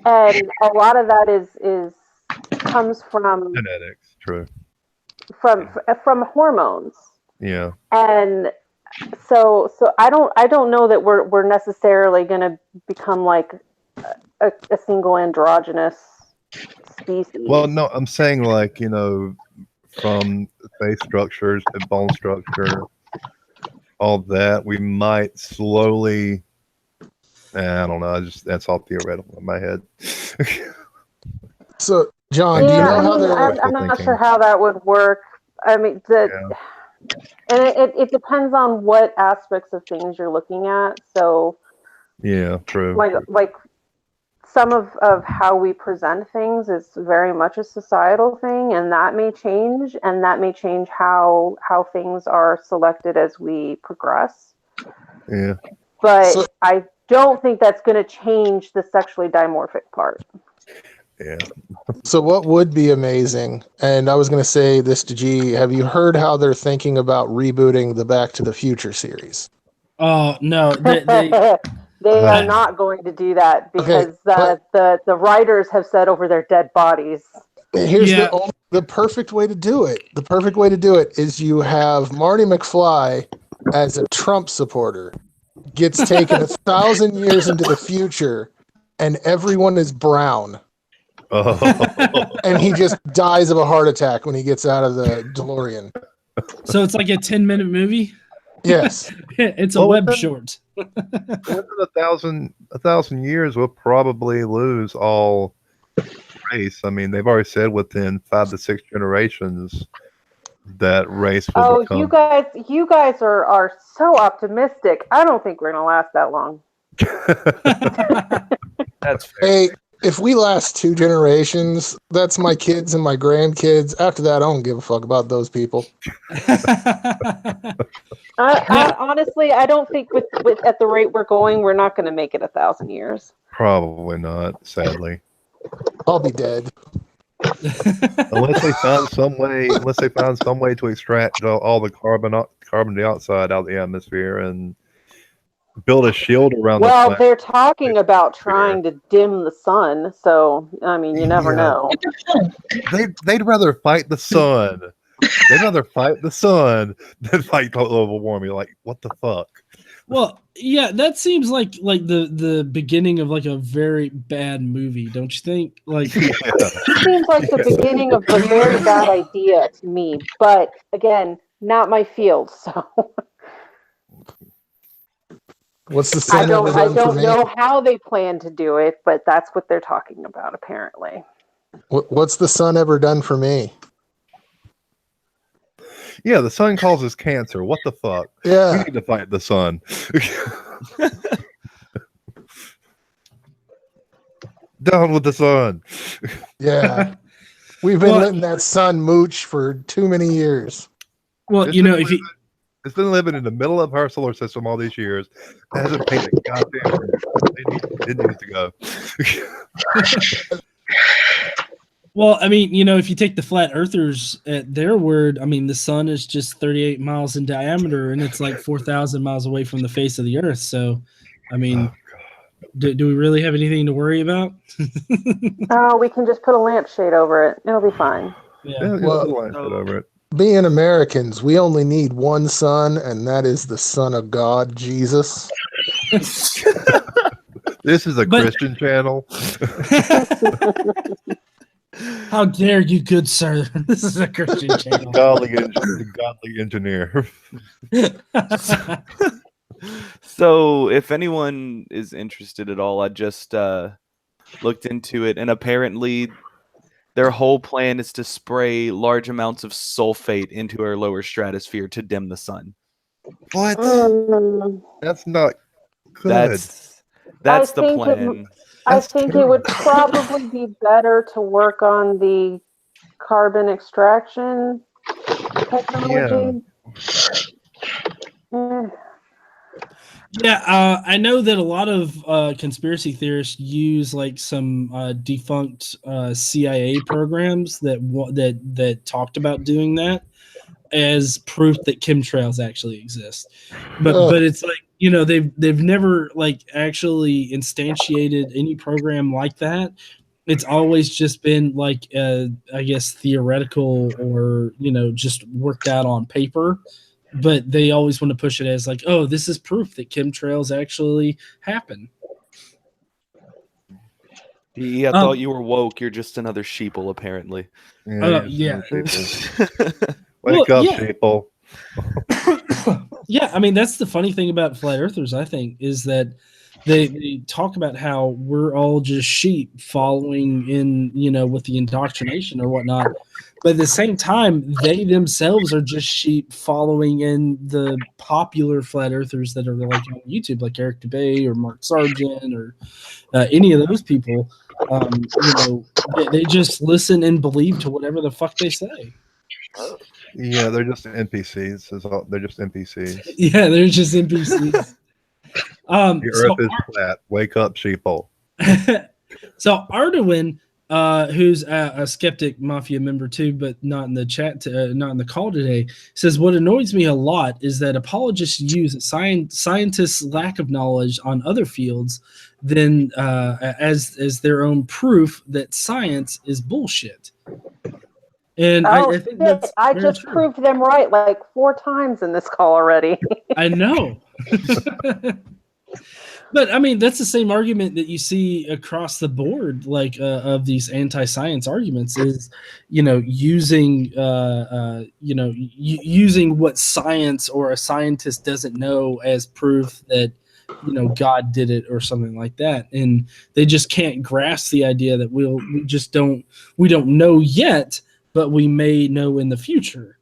and a lot of that is comes from genetics. True. From hormones. Yeah. And so I don't know that we're necessarily going to become like a single androgynous species. Well, no, I'm saying like, from face structures to bone structure, all that, we might slowly, I don't know, that's all theoretical in my head. So, John, do you know how I'm not sure how that would work. I mean, and it depends on what aspects of things you're looking at. So, yeah, true. Like some of how we present things is very much a societal thing, and that may change, how things are selected as we progress. Yeah. But I don't think that's going to change the sexually dimorphic part. Yeah. So what would be amazing, and I was going to say this to G, have you heard how they're thinking about rebooting the Back to the Future series? Oh, no. They are not going to do that because the writers have said over their dead bodies. Here's the perfect way to do it. The perfect way to do it is you have Marty McFly as a Trump supporter, gets taken 1,000 years into the future, and everyone is brown. And he just dies of a heart attack when he gets out of the DeLorean. So it's like a 10-minute movie? Yes. It's a web short. Within 1,000 years, we'll probably lose all race. I mean, they've already said within 5 to 6 generations that race will become... you guys are so optimistic. I don't think we're going to last that long. That's fair. Hey, if we last 2 generations, that's my kids and my grandkids. After that, I don't give a fuck about those people. I honestly, I don't think with at the rate we're going, we're not going to make it 1,000 years. Probably not, sadly. I'll be dead. Unless they find some way to extract all the carbon dioxide out of the atmosphere and build a shield around the planet. They're talking about trying to dim the sun, so I mean, you never know. They'd rather fight the sun. They'd rather fight the sun than fight global warming. Like, what the fuck? Well, yeah, that seems like the beginning of like a very bad movie, don't you think? Like, It seems like the beginning of a very bad idea to me. But again, not my field, so. What's the sun I don't for me? know how they plan to do it, but that's what they're talking about apparently. What's the sun ever done for me? Yeah, the sun causes cancer. What the fuck? Yeah. We need to fight the sun. Down with the sun. Yeah. We've been letting that sun mooch for too many years. Well, it's been living in the middle of our solar system all these years. It hasn't paid a goddamn. It needs to go. Well, I mean, if you take the flat earthers at their word, I mean, the sun is just 38 miles in diameter and it's like 4,000 miles away from the face of the earth. So, I mean, do we really have anything to worry about? Oh, we can just put a lampshade over it. It'll be fine. Yeah, put a lampshade over it. Being Americans, we only need one son, and that is the Son of God, Jesus. This is a Christian channel. How dare you, good sir? This is a Christian channel. Godly engineer. So, if anyone is interested at all, I just looked into it, and apparently their whole plan is to spray large amounts of sulfate into our lower stratosphere to dim the sun. What? That's not good. That's the plan. I think it would probably be better to work on the carbon extraction technology. Yeah, I know that a lot of conspiracy theorists use like some defunct CIA programs that talked about doing that as proof that chemtrails actually exist. But it's like, they've never like actually instantiated any program like that. It's always just been like I guess theoretical or just worked out on paper. But they always want to push it as like, oh, this is proof that chemtrails actually happen. I thought you were woke. You're just another sheeple, apparently. Yeah. Wake up, sheeple. Yeah, I mean, that's the funny thing about flat earthers, I think, is that they talk about how we're all just sheep following in, with the indoctrination or whatnot. But at the same time, they themselves are just sheep following in the popular flat earthers that are like on YouTube, like Eric DeBay or Mark Sargent or any of those people. They just listen and believe to whatever the fuck they say. Yeah, they're just NPCs. They're just NPCs. Yeah, they're just NPCs. The earth is flat. Wake up, sheeple. So Arduin, who's a Skeptic Mafia member too, but not in the chat, not in the call today, says what annoys me a lot is that apologists use scientists' lack of knowledge on other fields than as their own proof that science is bullshit. And I think that's I very just true. proved them right like 4 times in this call already. I know. But I mean, that's the same argument that you see across the board, like of these anti-science arguments, is using using what science or a scientist doesn't know as proof that God did it or something like that, and they just can't grasp the idea that we don't know yet, but we may know in the future,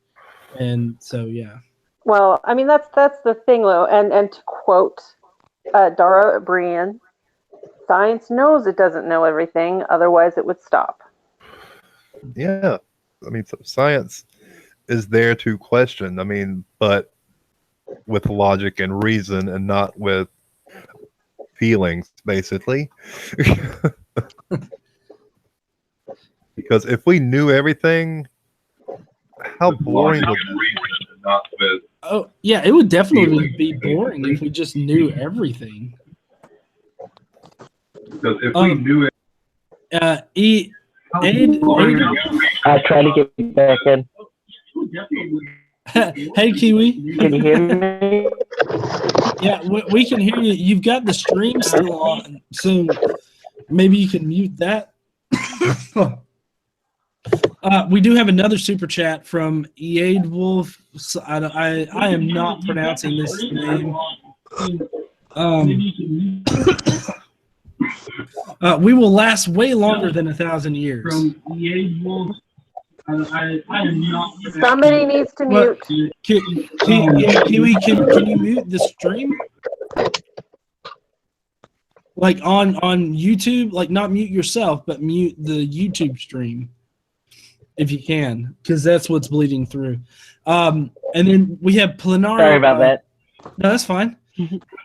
and so yeah. Well, I mean that's the thing though, and to quote Dara Brian, science knows it doesn't know everything, otherwise it would stop. Yeah. I mean, science is there to question. I mean, but with logic and reason and not with feelings, basically. Because if we knew everything, how boring would that be? Not with. Oh, yeah, it would definitely be boring if we just knew everything. Because if we knew it. I try to get back in. Hey, Kiwi. Can you hear me? Yeah, we can hear you. You've got the stream still on, so maybe you can mute that. We do have another super chat from Eade Wolf. I am not pronouncing this name. We will last way longer than 1,000 years. Somebody needs to mute. Kiwi, can you mute the stream? Like on YouTube, like not mute yourself, but mute the YouTube stream if you can, because that's what's bleeding through. And then we have Planar. Sorry about that. No, that's fine.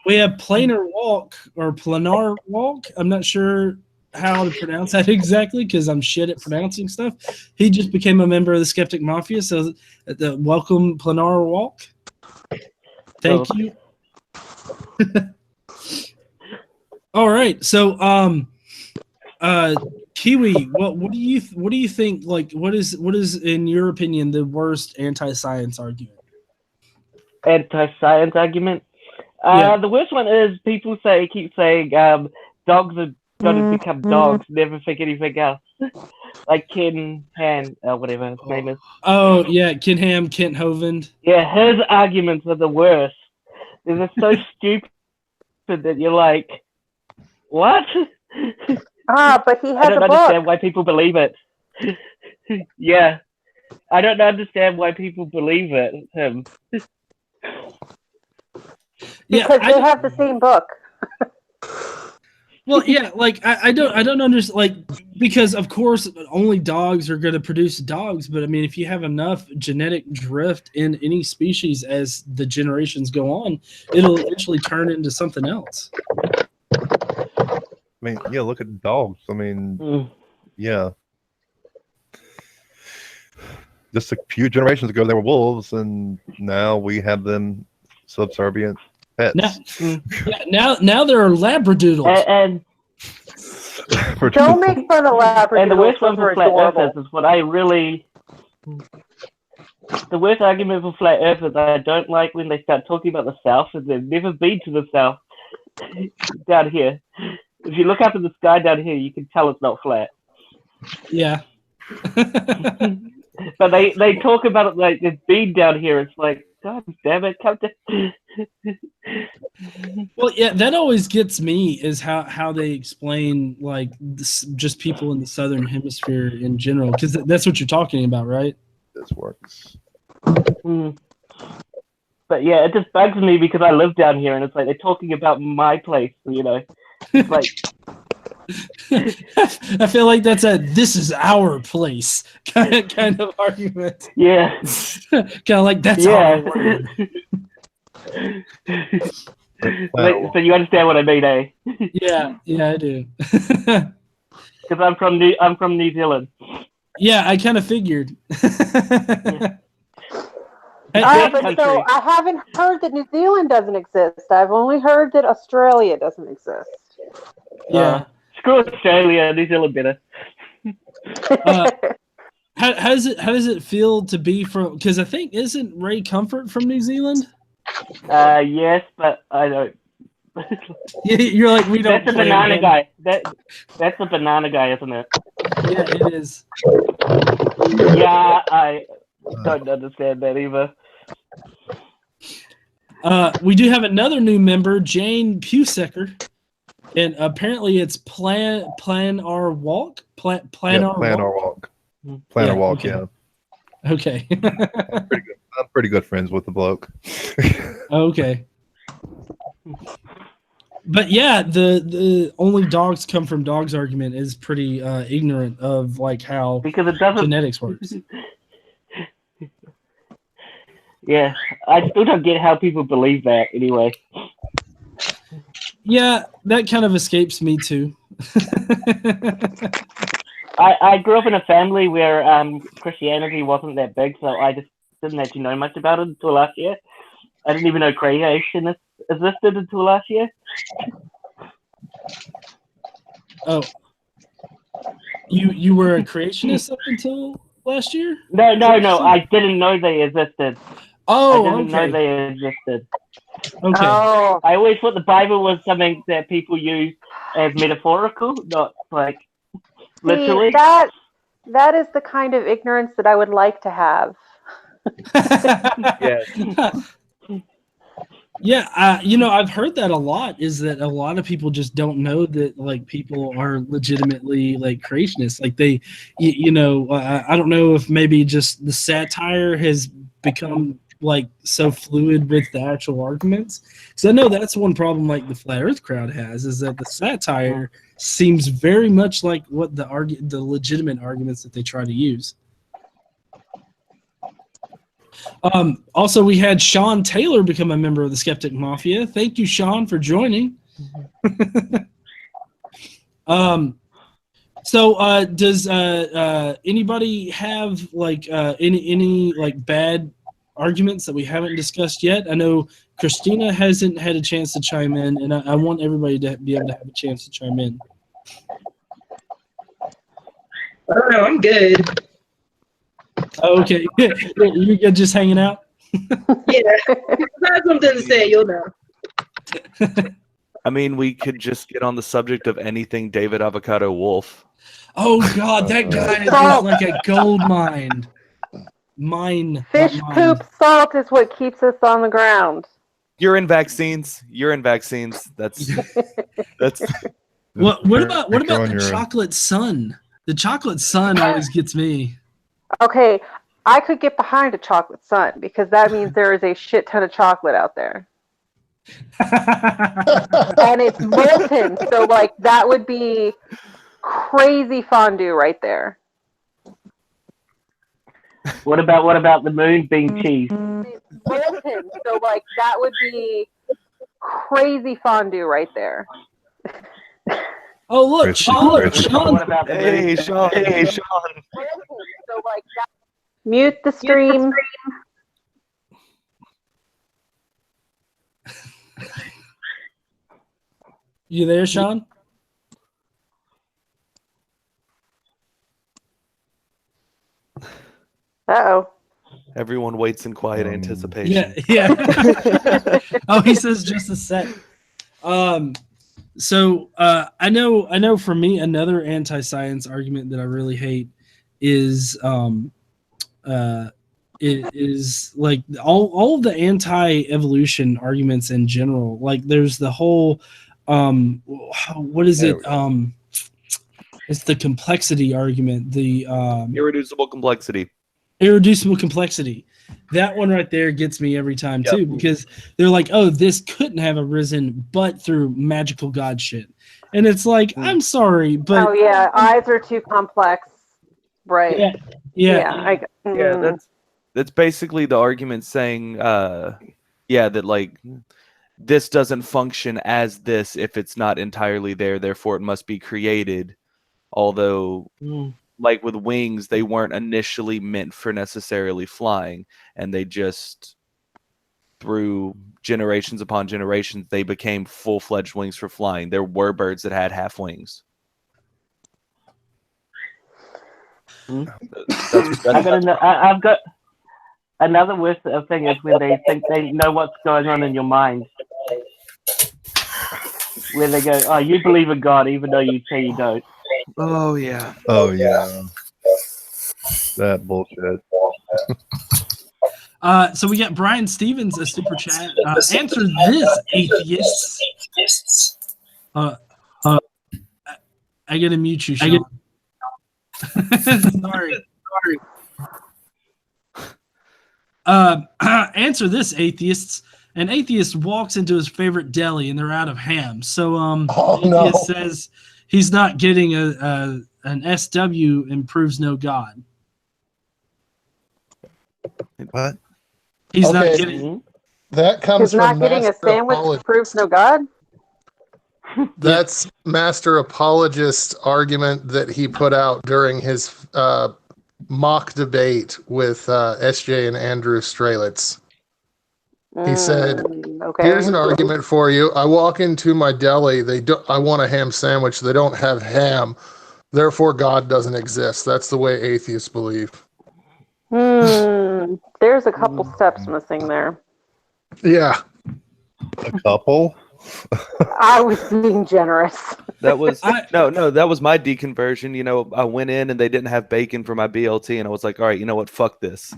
We have Planar Walk or Planar Walk. I'm not sure how to pronounce that exactly because I'm shit at pronouncing stuff. He just became a member of the Skeptic Mafia, so welcome, Planar Walk. Thank you. All right, so Kiwi, what do you think? Like, what is in your opinion the worst anti-science argument? Anti-science argument. Yeah. The worst one is people keep saying dogs are going to become dogs, never think anything else. Like Ken Han, whatever his name is. Oh yeah, Ken Ham, Kent Hovind. Yeah, his arguments are the worst. They're just so stupid that you're like, what? But he has I don't a book. understand why people believe it. Yeah, I don't understand why people believe it. Him. Because they have the same book. Well, yeah, like I don't understand, like, because of course only dogs are going to produce dogs, but I mean if you have enough genetic drift in any species as the generations go on, it'll eventually turn into something else. I mean, yeah, look at dogs. I mean, yeah. Just a few generations ago, they were wolves, and now we have them subservient pets. Now there are labradoodles. And don't make fun of labradoodles. And the worst one for flat earthers is what I really. The worst argument for flat earthers I don't like when they start talking about the South, and they've never been to the South. Down here, if you look up in the sky down here, you can tell it's not flat. Yeah. But they talk about it like it's been down here. It's like, God damn it, come down. Well, yeah, that always gets me is how they explain like just people in the southern hemisphere in general, because that's what you're talking about, right? This works. But yeah, it just bugs me because I live down here, and it's like they're talking about my place, It's like I feel like that's this is our place kind of argument. Yeah. Kind of like that's our word. So you understand what I mean, eh? Yeah, I do. Because I'm from New Zealand. Yeah, I kind of figured. Country. So I haven't heard that New Zealand doesn't exist. I've only heard that Australia doesn't exist. Yeah. Screw Australia, New Zealand better. How does it feel to be from? Because I think isn't Ray Comfort from New Zealand? Yes, but I don't. You're like, we don't. That's a play banana him. guy. That's a banana guy, isn't it? Yeah, it is. Yeah, I don't understand that either. We do have another new member, Jane Pusecker, and apparently it's Plan Our Walk. Plan Our Walk. Plan Our Walk. Yeah. Okay. I'm pretty good friends with the bloke. Okay. But yeah, the only dogs come from dogs argument is pretty ignorant of like how Because it doesn't genetics works. Yeah, I still don't get how people believe that anyway. Yeah, that kind of escapes me too. I grew up in a family where Christianity wasn't that big, so I just didn't actually know much about it until last year. I didn't even know creation existed until last year. Oh, you were a creationist up until last year? No, I didn't know they existed. Oh, I didn't know they existed. Okay. Oh, I always thought the Bible was something that people use as metaphorical, not like literally. see, that is the kind of ignorance that I would like to have. Yeah, I've heard that a lot. Is that a lot of people just don't know that like people are legitimately like creationists. Like they, I don't know if maybe just the satire has become like so fluid with the actual arguments. So I know that's one problem like the flat Earth crowd has is that the satire seems very much like what the legitimate arguments that they try to use. Also, we had Sean Taylor become a member of the Skeptic Mafia. Thank you, Sean, for joining. So does anybody have like any like bad arguments that we haven't discussed yet? I know Christina hasn't had a chance to chime in, and I want everybody to be able to have a chance to chime in. I don't know. I'm good. Okay, you good just hanging out? Yeah. If I have something to say, you'll know. I mean, we could just get on the subject of anything David Avocado Wolf. Oh God, that guy is like a gold mine. Fish poop salt is what keeps us on the ground. Urine vaccines. That's. What about the chocolate sun? The chocolate sun always gets me. Okay, I could get behind a chocolate sun because that means there is a shit ton of chocolate out there. And it's molten, so like that would be crazy fondue right there. What about the moon being cheese? It's molten, so like that would be crazy fondue right there. Oh look, Sean! What about the moon? Hey, Sean! So like that. Mute the stream. You there, Sean? Uh-oh. Everyone waits in quiet anticipation. Yeah. Oh, he says just a sec. So I know for me another anti-science argument that I really hate is it is like all of the anti-evolution arguments in general. Like there's the whole what is it? It's the complexity argument. The Irreducible complexity. Irreducible complexity. That one right there gets me every time too, because they're like, oh, this couldn't have arisen but through magical god shit. And it's like, I'm sorry, but oh yeah, eyes are too complex. Right. Yeah. That's basically the argument saying that like this doesn't function as this if it's not entirely there, therefore it must be created Although, like with wings, they weren't initially meant for necessarily flying, and they just, through generations upon generations, they became full-fledged wings for flying. There were birds that had half wings. I've got another worse thing is when they think they know what's going on in your mind. Where they go, oh, you believe in God even though you say you don't. Oh, yeah. Oh, yeah. That bullshit. So we got Brian Stevens, a super chat. Answer this, atheists. I gotta mute you, Sean. Sorry. Answer this, atheists. An atheist walks into his favorite deli and they're out of ham. So atheist says he's not getting an SW and proves no God. What? He's not getting. That comes He's not from getting a Master sandwich Apologist. proves no God. That's Master Apologist's argument that he put out during his mock debate with SJ and Andrew Strelitz. He said, okay. "Here's an argument for you. I walk into my deli. I want a ham sandwich. They don't have ham. Therefore, God doesn't exist." That's the way atheists believe. There's a couple steps missing there. Yeah. A couple? I was being generous. That was no. That was my deconversion. You know, I went in and they didn't have bacon for my BLT, and I was like, "All right, you know what? Fuck this."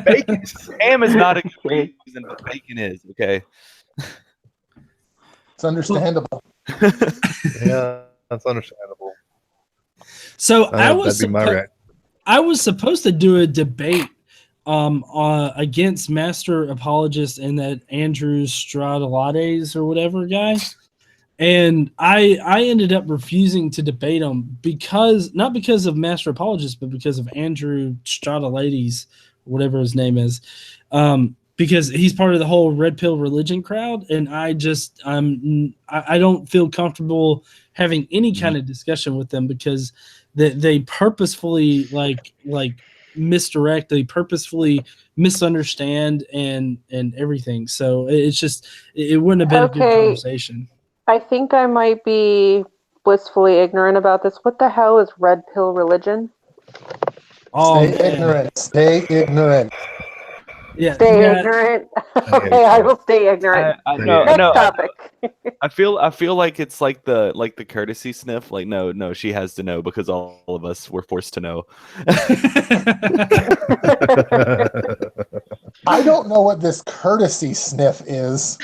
Bacon, ham is not a good reason, but bacon is okay. It's understandable. Yeah, that's understandable. So I was supposed to do a debate against Master Apologist and that Andrew Stradalades or whatever guy. And I ended up refusing to debate him not because of Master Apologist, but because of Andrew Stradalades, whatever his name is. Because he's part of the whole red pill religion crowd, and I don't feel comfortable having any kind of discussion with them because they purposefully like misdirect, they purposefully misunderstand and everything. So it's just it wouldn't have been a good conversation. I think I might be blissfully ignorant about this. What the hell is red pill religion? Stay ignorant. Stay ignorant. Yeah. Stay ignorant. Okay, I will stay ignorant. Next topic. I feel like it's like the courtesy sniff. Like no, she has to know because all of us were forced to know. I don't know what this courtesy sniff is.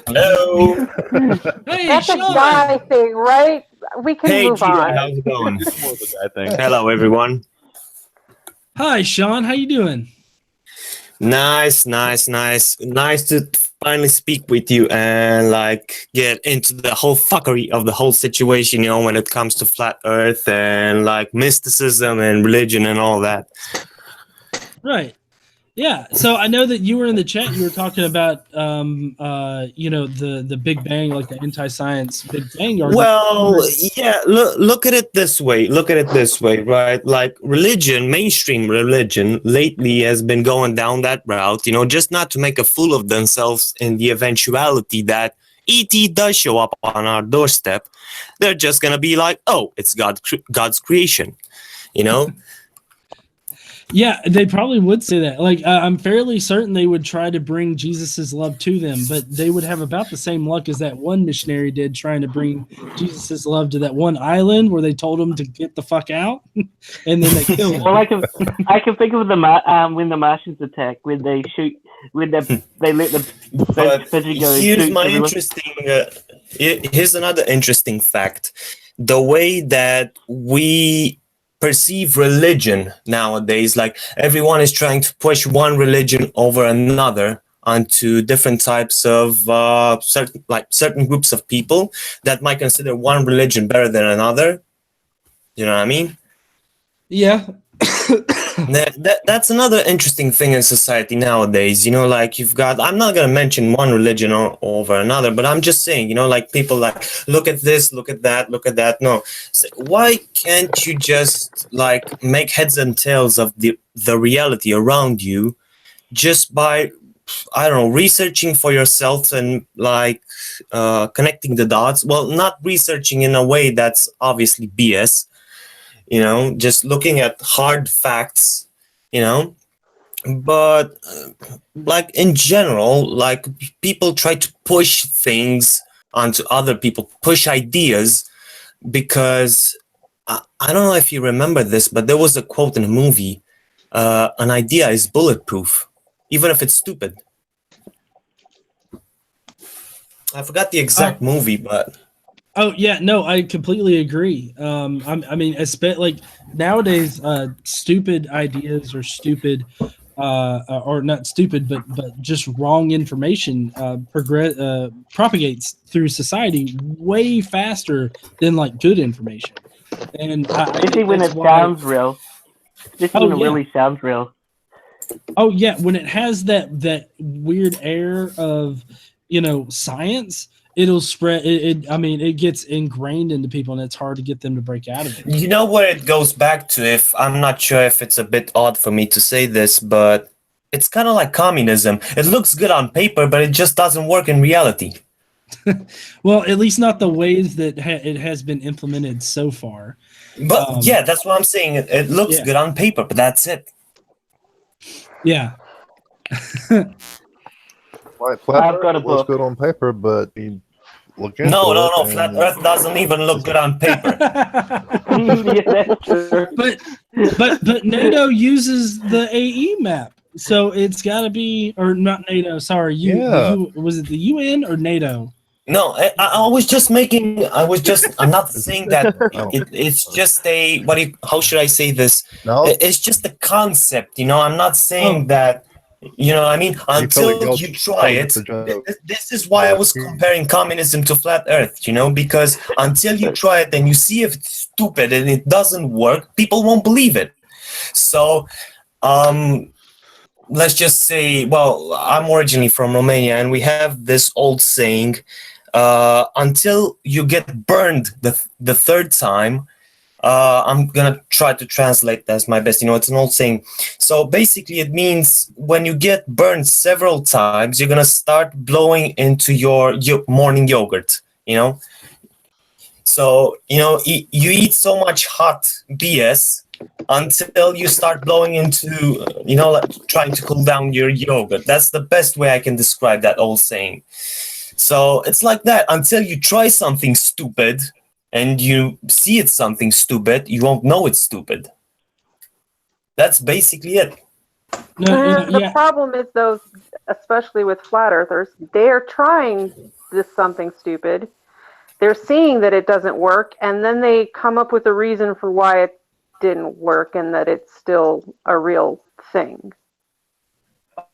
Hello. Hey, that's Sean. a guy thing, right? We can move on. How's it going? It's more of a guy thing. Hello, everyone. Hi, Sean. How you doing? Nice to finally speak with you and like get into the whole fuckery of the whole situation, you know, when it comes to flat earth and like mysticism and religion and all that. Right. Yeah. So I know that you were in the chat. You were talking about, the Big Bang, like the anti-science Big Bang argument. Well, yeah. Look at it this way. Right? Like religion, mainstream religion, lately has been going down that route. You know, just not to make a fool of themselves in the eventuality that ET does show up on our doorstep. They're just gonna be like, "Oh, it's God's creation," you know. Yeah, they probably would say that. Like, I'm fairly certain they would try to bring Jesus's love to them, but they would have about the same luck as that one missionary did trying to bring Jesus's love to that one island where they told him to get the fuck out, and then they killed him. Well, I can think of when the Martians attack, when they shoot, they let the pigeon go. Here's another interesting fact: the way that we perceive religion nowadays, like everyone is trying to push one religion over another onto different types of certain groups of people that might consider one religion better than another. You know what I mean? Yeah. That's another interesting thing in society nowadays. You know, like you've got, I'm not going to mention one religion over another, but I'm just saying, you know, like people like, look at this, look at that, look at that. No. So why can't you just like make heads and tails of the reality around you just by, I don't know, researching for yourself and like connecting the dots? Well, not researching in a way that's obviously BS, you know, just looking at hard facts, you know, but like in general, like people try to push things onto other people, push ideas, because I don't know if you remember this, but there was a quote in a movie, an idea is bulletproof, even if it's stupid. I forgot the exact movie, but oh yeah, no, I completely agree. I mean, like nowadays, stupid ideas or stupid, or not stupid, but just wrong information propagates through society way faster than like good information. And especially when it sounds real. Especially when it really sounds real. Oh yeah, when it has that weird air of, you know, science, it'll spread. I mean, it gets ingrained into people, and it's hard to get them to break out of it. you know where it goes back to, if I'm not sure if it's a bit odd for me to say this, but it's kind of like communism. It looks good on paper, but it just doesn't work in reality. Well, at least not the ways that it has been implemented so far. But yeah, that's what I'm saying. It looks good on paper, but that's it. Yeah. Like flat I've got a Earth looks book. good on paper, but you look into No, it flat and- Earth doesn't even look good on paper. Yeah, that's true. But NATO uses the AE map, so it's got to be, or not NATO. Sorry, was it the UN or NATO? No, I was just making. I'm not saying that. It's just a. How should I say this? No. It's just a concept. You know, I'm not saying that. You know, I mean, until you try it. This is why I was comparing communism to flat Earth. You know, because until you try it and you see if it's stupid and it doesn't work, people won't believe it. So, let's just say, well, I'm originally from Romania, and we have this old saying. Until you get burned the third time, I'm gonna try to translate as my best. You know, it's an old saying. So basically, it means when you get burned several times, you're gonna start blowing into your morning yogurt. You know, so you know you eat so much hot BS until you start blowing into, you know, like trying to cool down your yogurt. That's the best way I can describe that old saying. So it's like that. Until you try something stupid and you see it's something stupid, you won't know it's stupid. That's basically it. The problem is, those, especially with flat earthers, they're trying this something stupid. They're seeing that it doesn't work, and then they come up with a reason for why it didn't work and that it's still a real thing.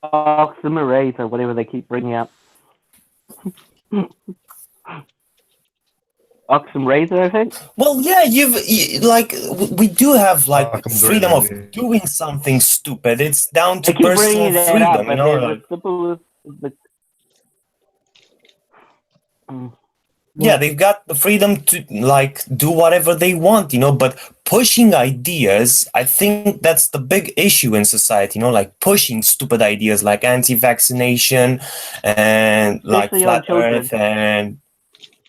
Oxymerase or whatever they keep bringing up. Oxymerase, I think. Well, yeah, we do have like freedom of doing something stupid. It's down to personal freedom, you know. Yeah, they've got the freedom to like do whatever they want, you know, but pushing ideas, I think that's the big issue in society, you know, like pushing stupid ideas like anti-vaccination and like flat Earth, and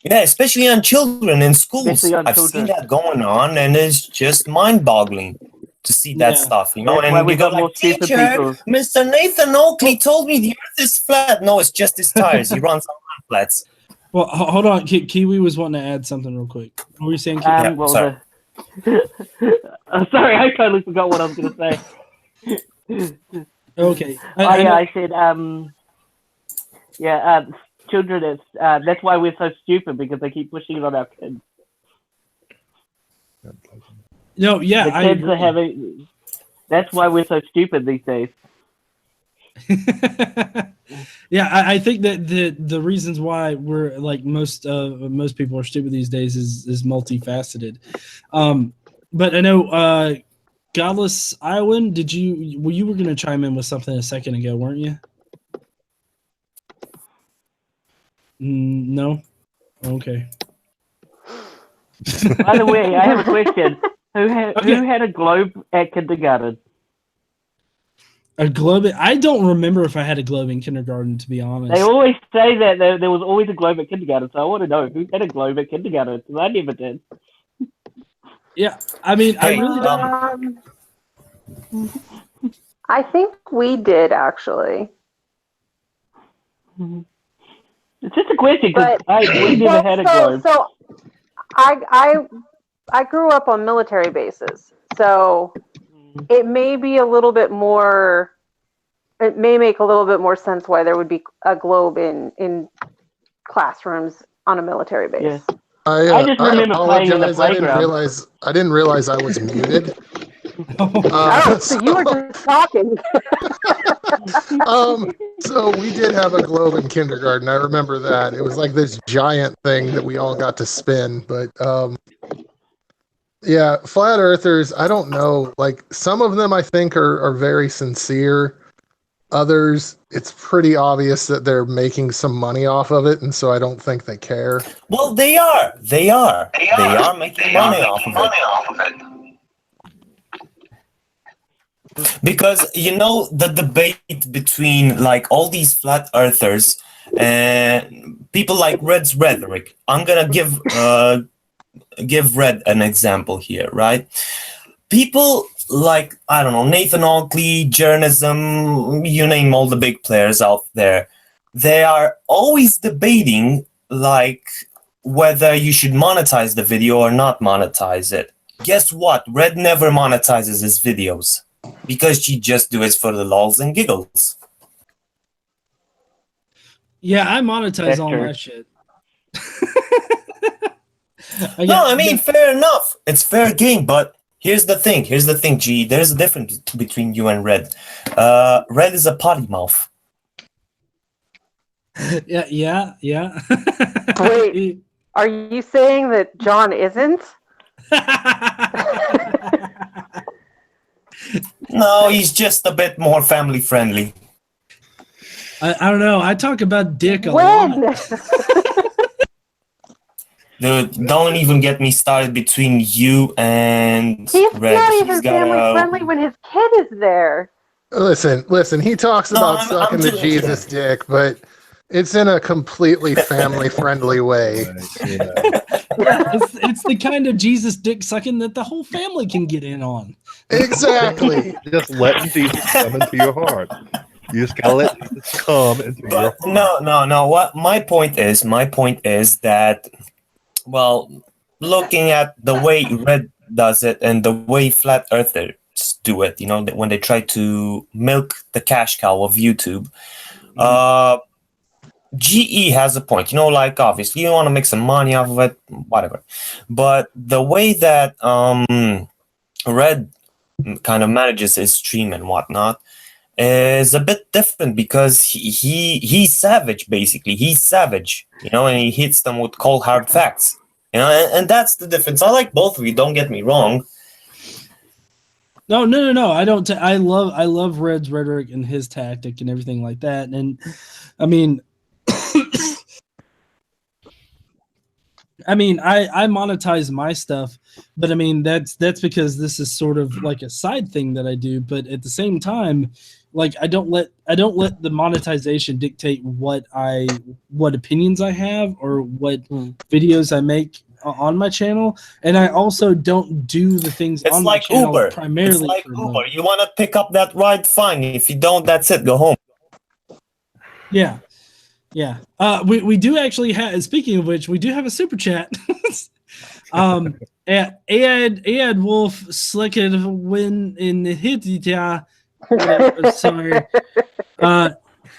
yeah, especially on children in schools. I've seen that going on, and it's just mind-boggling to see that stuff, you know. And you go like, teacher, Mr. Nathan Oakley told me the Earth is flat. No, it's just his tires. He runs on flats. Well, hold on. Kiwi was wanting to add something real quick. What were you saying, Kiwi? Sorry. Sorry, I totally forgot what I was going to say. Okay. I said, children, is that's why we're so stupid, because they keep pushing it on our kids. No, yeah, the kids are having. That's why we're so stupid these days. Yeah, I think that the reasons why we're like most people are stupid these days is multifaceted. But I know Godless Iowan, you were going to chime in with something a second ago, weren't you? No? Okay. By the way, I have a question. Who had a globe at kindergarten? A globe? I don't remember if I had a globe in kindergarten, to be honest. They always say that there was always a globe at kindergarten, so I want to know who had a globe at kindergarten, because I never did. Yeah, I mean, Hey, I really don't. I think we did actually. It's just a question, because But we never had a globe. So I grew up on military bases, so it may be a little bit more. It may make a little bit more sense why there would be a globe in classrooms on a military base. Yeah. I just remember playing in the playground. I didn't realize I was muted. So you were just talking. So we did have a globe in kindergarten. I remember that. It was like this giant thing that we all got to spin. But yeah, flat earthers, I don't know. Like some of them I think are very sincere. Others, it's pretty obvious that they're making some money off of it, and so I don't think they care. Well, they are. They are making money off of it. Because the debate between like all these flat earthers and people like Red's rhetoric. I'm gonna give Red an example here, right? People like, I don't know, Nathan Oakley, Journalism, you name all the big players out there. They are always debating like whether you should monetize the video or not monetize it. Guess what? Red never monetizes his videos because she just do it for the lulz and giggles. Yeah, I monetize all my shit. No, I mean, fair enough. It's fair game, but here's the thing, G. There's a difference between you and Red. Red is a potty mouth. Yeah. Wait, are you saying that John isn't? No, he's just a bit more family friendly. I don't know. I talk about dick a lot. Dude, don't even get me started between you and He's Red. not even family friendly when his kid is there. Listen. He talks about sucking the Jesus dick, but it's in a completely family-friendly way. It's the kind of Jesus dick sucking that the whole family can get in on. Exactly. Just let Jesus come into your heart. You just gotta let Jesus come into your heart. No. What my point is that, well, looking at the way Red does it and the way flat earthers do it, when they try to milk the cash cow of YouTube, GE has a point. Like obviously you want to make some money off of it, whatever. But the way that Red kind of manages his stream and whatnot is a bit different because he's savage, basically. He's savage, and he hits them with cold hard facts. And that's the difference. I like both of you, don't get me wrong. No. I don't. I love Red's rhetoric and his tactic and everything like that. And I mean, I monetize my stuff, but I mean that's because this is sort of like a side thing that I do. But at the same time, like I don't let the monetization dictate what opinions I have or what videos I make on my channel, and I also don't do the things on my channel Uber. primarily. It's like Uber. You want to pick up that ride, fine. If you don't, that's it. Go home. Yeah. We do actually have. Speaking of which, we do have a super chat. Ad Wolf Slicked when in the Hittita. Sorry.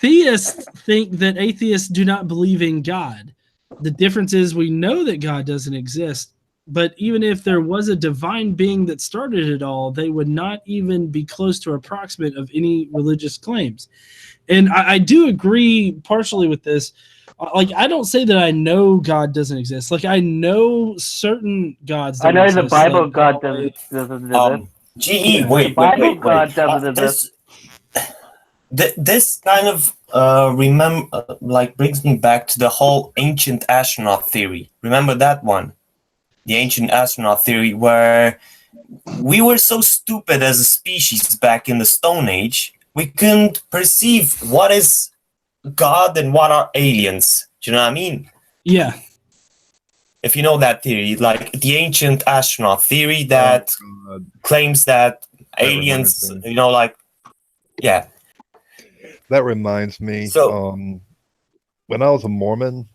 Theists think that atheists do not believe in God. The difference is we know that God doesn't exist, but even if there was a divine being that started it all, they would not even be close to approximate of any religious claims. And I do agree partially with this. Like, I don't say that I know God doesn't exist. Like, I know certain gods. I know the Bible God doesn't exist. GE, The wait. Bible God does it in this. This kind of brings me back to the whole ancient astronaut theory. Remember that one? The ancient astronaut theory, where we were so stupid as a species back in the Stone Age, we couldn't perceive what is God and what are aliens. Do you know what I mean? Yeah. If you know that theory, like the ancient astronaut theory that claims that aliens, reminds me. Yeah. That reminds me. So- When I was a Mormon,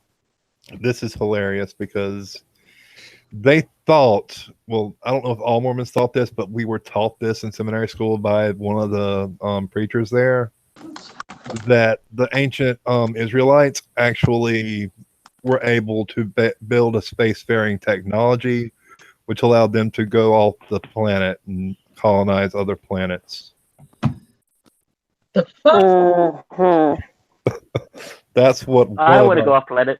this is hilarious because they thought, well, I don't know if all Mormons thought this, but we were taught this in seminary school by one of the preachers there, that the ancient Israelites actually were able to build a spacefaring technology, which allowed them to go off the planet and colonize other planets. The fuck? That's what I want to go off planet.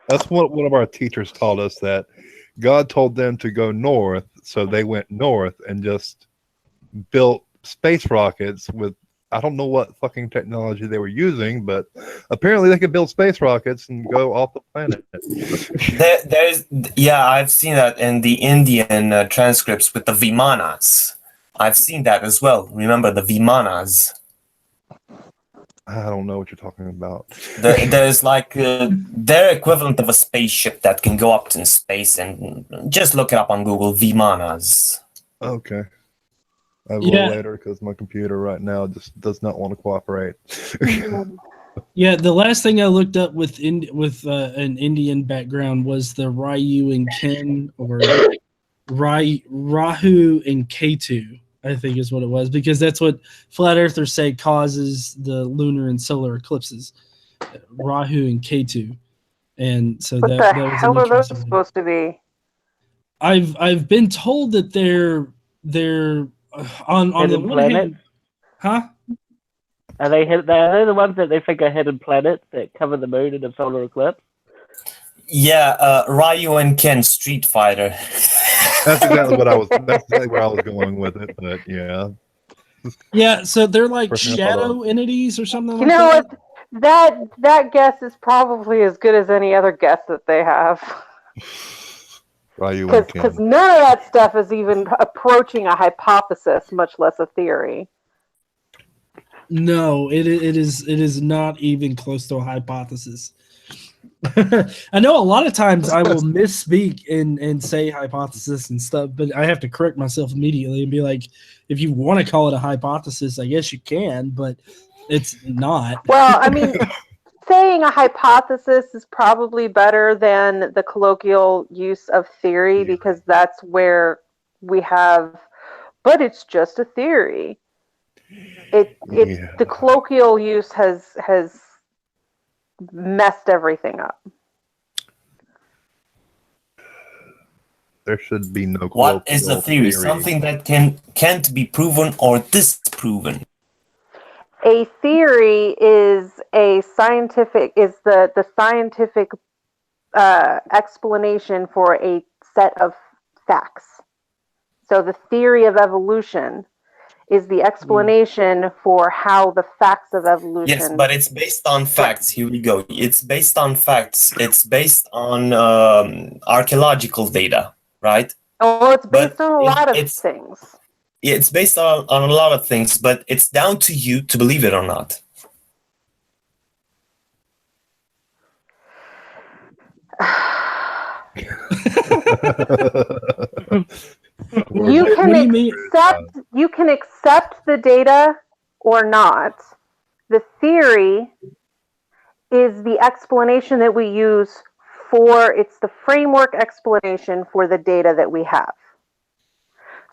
That's what one of our teachers taught us, that God told them to go north, so they went north and just built space rockets with, I don't know what fucking technology they were using, but apparently they could build space rockets and go off the planet. I've seen that in the Indian transcripts with the Vimanas. I've seen that as well. Remember the Vimanas? I don't know what you're talking about. There's their equivalent of a spaceship that can go up in space, and just look it up on Google, Vimanas. Okay. I will later because my computer right now just does not want to cooperate. Yeah, the last thing I looked up with an Indian background was the Ryu and Ken, or Rahu and Ketu, I think is what it was, because that's what flat earthers say causes the lunar and solar eclipses. Rahu and Ketu. And so What that the was hell are those interesting. supposed to be? I've been told that they're on the Hidden one planets? hand, huh? Are they the ones that they think are hidden planets that cover the moon in a solar eclipse? Yeah, Ryu and Ken, Street Fighter. That's exactly what I was. That's exactly where I was going with it. But yeah. Yeah, so they're like Personally, I thought shadow entities or something You like know that. what? That guess is probably as good as any other guess that they have. Ryu and Ken. Because none of that stuff is even approaching a hypothesis, much less a theory. No, it is not even close to a hypothesis. I know a lot of times I will misspeak and say hypothesis and stuff, but I have to correct myself immediately and be like, if you want to call it a hypothesis, I guess you can, but it's not. Well, I mean, saying a hypothesis is probably better than the colloquial use of theory, because that's where we have, but it's just a theory. The colloquial use has messed everything up. There should be no. What is a theory? Something that can't be proven or disproven. A theory is the scientific explanation for a set of facts. So the theory of evolution is the explanation for how the facts of evolution. Yes, but it's based on facts. Here we go. It's based on facts. It's based on archaeological data, right? Oh, it's based on a lot of things. It's based on a lot of things, but it's down to you to believe it or not. You can accept the data or not. The theory is the explanation that we use it's the framework explanation for the data that we have.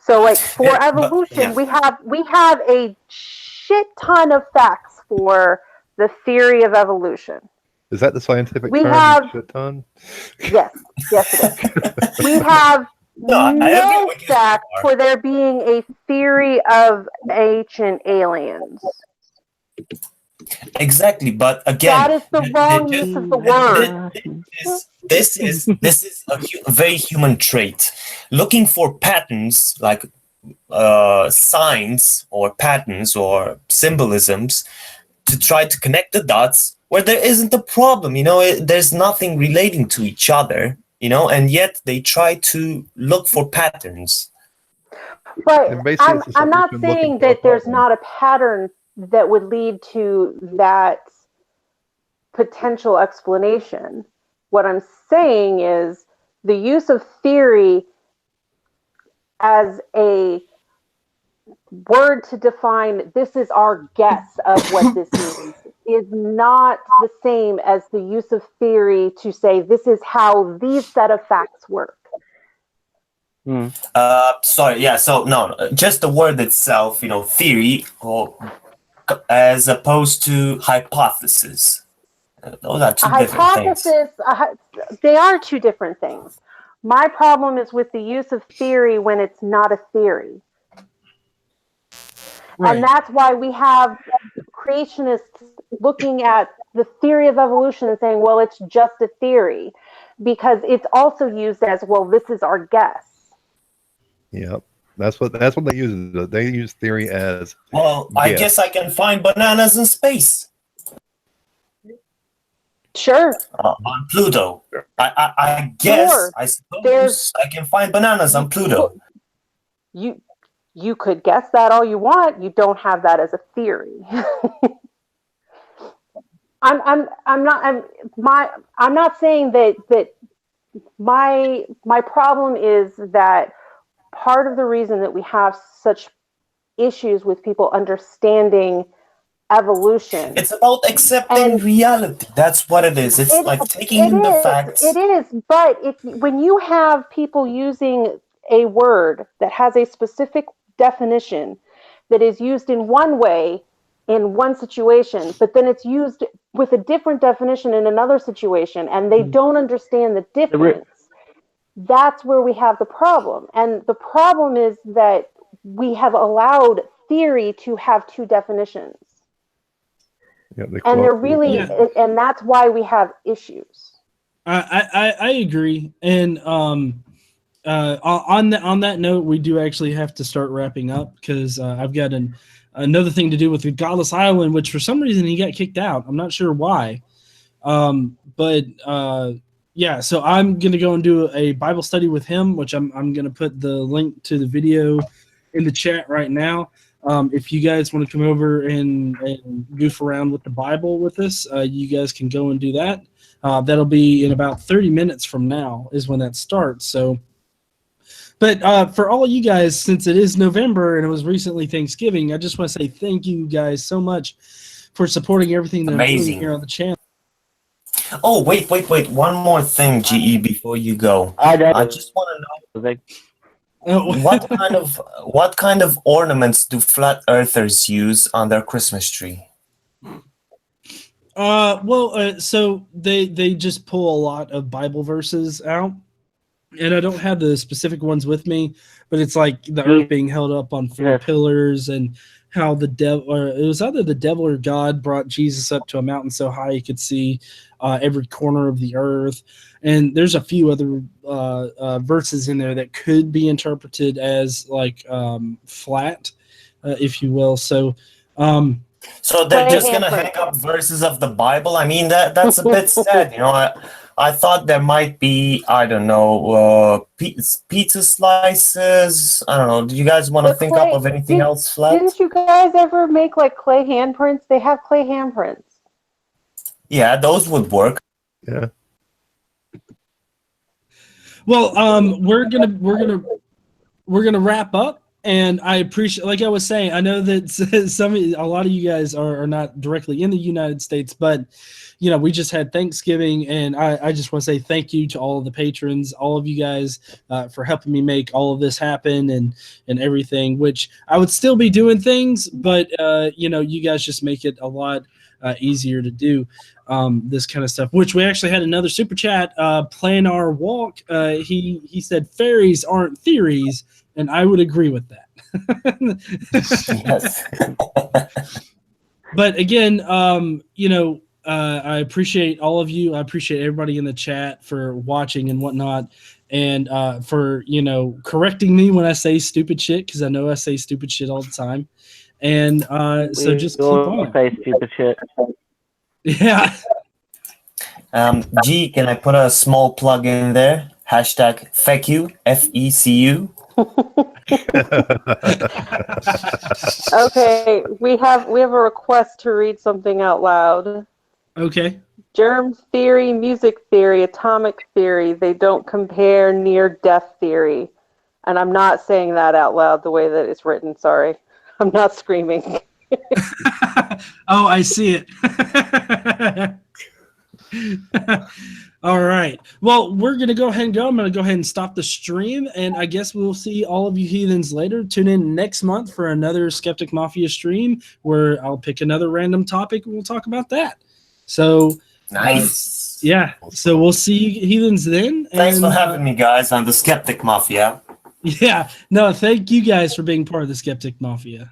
So like for evolution, we have a shit ton of facts for the theory of evolution. Is that the scientific term? Have shit ton? Yes, it is. We have no facts for there being a theory of ancient aliens. Exactly, but again, that is the wrong use of the word. This is a very human trait. Looking for patterns, like signs or patterns or symbolisms to try to connect the dots where there isn't a problem. There's nothing relating to each other, and yet they try to look for patterns. Right. And basically, it's a I'm not solution looking saying for a that there's problem. not a pattern that would lead to that potential explanation. What I'm saying is the use of theory as a word to define this is our guess of what this means is not the same as the use of theory to say this is how these set of facts work. Sorry, yeah. So no, just the word itself, theory, or as opposed to hypothesis. Those are two different things. They are two different things. My problem is with the use of theory when it's not a theory. Right. And that's why we have creationists looking at the theory of evolution and saying, well, it's just a theory, because it's also used as, well, this is our guess. Yep. That's what they use. They use theory as. Well, I guess I can find bananas in space. Sure. On Pluto. I guess, Sure. I suppose I can find bananas on Pluto. You could guess that all you want. You don't have that as a theory. I'm not saying that my problem is that part of the reason that we have such issues with people understanding evolution. It's about accepting reality. That's what it is. It's like taking in the facts. It is, but when you have people using a word that has a specific definition that is used in one way in one situation, but then it's used with a different definition in another situation, and they don't understand the difference, that's where we have the problem. And the problem is that we have allowed theory to have two definitions. Yeah, and they're really, and that's why we have issues. I agree. And on that note, we do actually have to start wrapping up, because I've got another thing to do with the Godless Island, which for some reason he got kicked out. I'm not sure why. Yeah, so I'm going to go and do a Bible study with him, which I'm going to put the link to the video in the chat right now. If you guys want to come over and goof around with the Bible with us, you guys can go and do that. That'll be in about 30 minutes from now is when that starts. So, but for all you guys, since it is November and it was recently Thanksgiving, I just want to say thank you guys so much for supporting everything that I'm doing here on the channel. Oh, wait. One more thing, GE, before you go. I just want to know what kind of ornaments do flat earthers use on their Christmas tree? So they just pull a lot of Bible verses out, and I don't have the specific ones with me, but it's like the earth being held up on four pillars, and how the devil, or it was either the devil or God, brought Jesus up to a mountain so high he could see every corner of the earth. And there's a few other verses in there that could be interpreted as like flat, if you will. So they're just gonna hang up verses of the Bible? I mean, that's a bit sad, I thought there might be, I don't know, pizza slices. I don't know. Do you guys want to think up of anything else flat? Didn't you guys ever make like clay handprints? They have clay handprints. Yeah, those would work. Yeah. Well, we're gonna wrap up, and I appreciate, like I was saying, I know that a lot of you guys are not directly in the United States, but we just had Thanksgiving, and I just want to say thank you to all of the patrons, all of you guys, for helping me make all of this happen and everything. Which I would still be doing things, but you guys just make it a lot easier to do this kind of stuff. Which we actually had another super chat, Plan Our Walk. He said fairies aren't theories, and I would agree with that. Yes. But again, I appreciate all of you. I appreciate everybody in the chat for watching and whatnot, and for correcting me when I say stupid shit, because I know I say stupid shit all the time. And so just keep on. Say stupid shit. Yeah. G, can I put a small plug in there? Hashtag FECU, FECU. Okay, we have a request to read something out loud. Okay. Germ theory, music theory, atomic theory, they don't compare near-death theory. And I'm not saying that out loud the way that it's written, sorry. I'm not screaming. Oh, I see it. All right. Well, we're going to go ahead and go. I'm going to go ahead and stop the stream, and I guess we'll see all of you heathens later. Tune in next month for another Skeptic Mafia stream where I'll pick another random topic and we'll talk about that. So, Nice. Yeah. So we'll see you heathens then. Thanks for having me, guys, on the Skeptic Mafia. Yeah. No, thank you guys for being part of the Skeptic Mafia.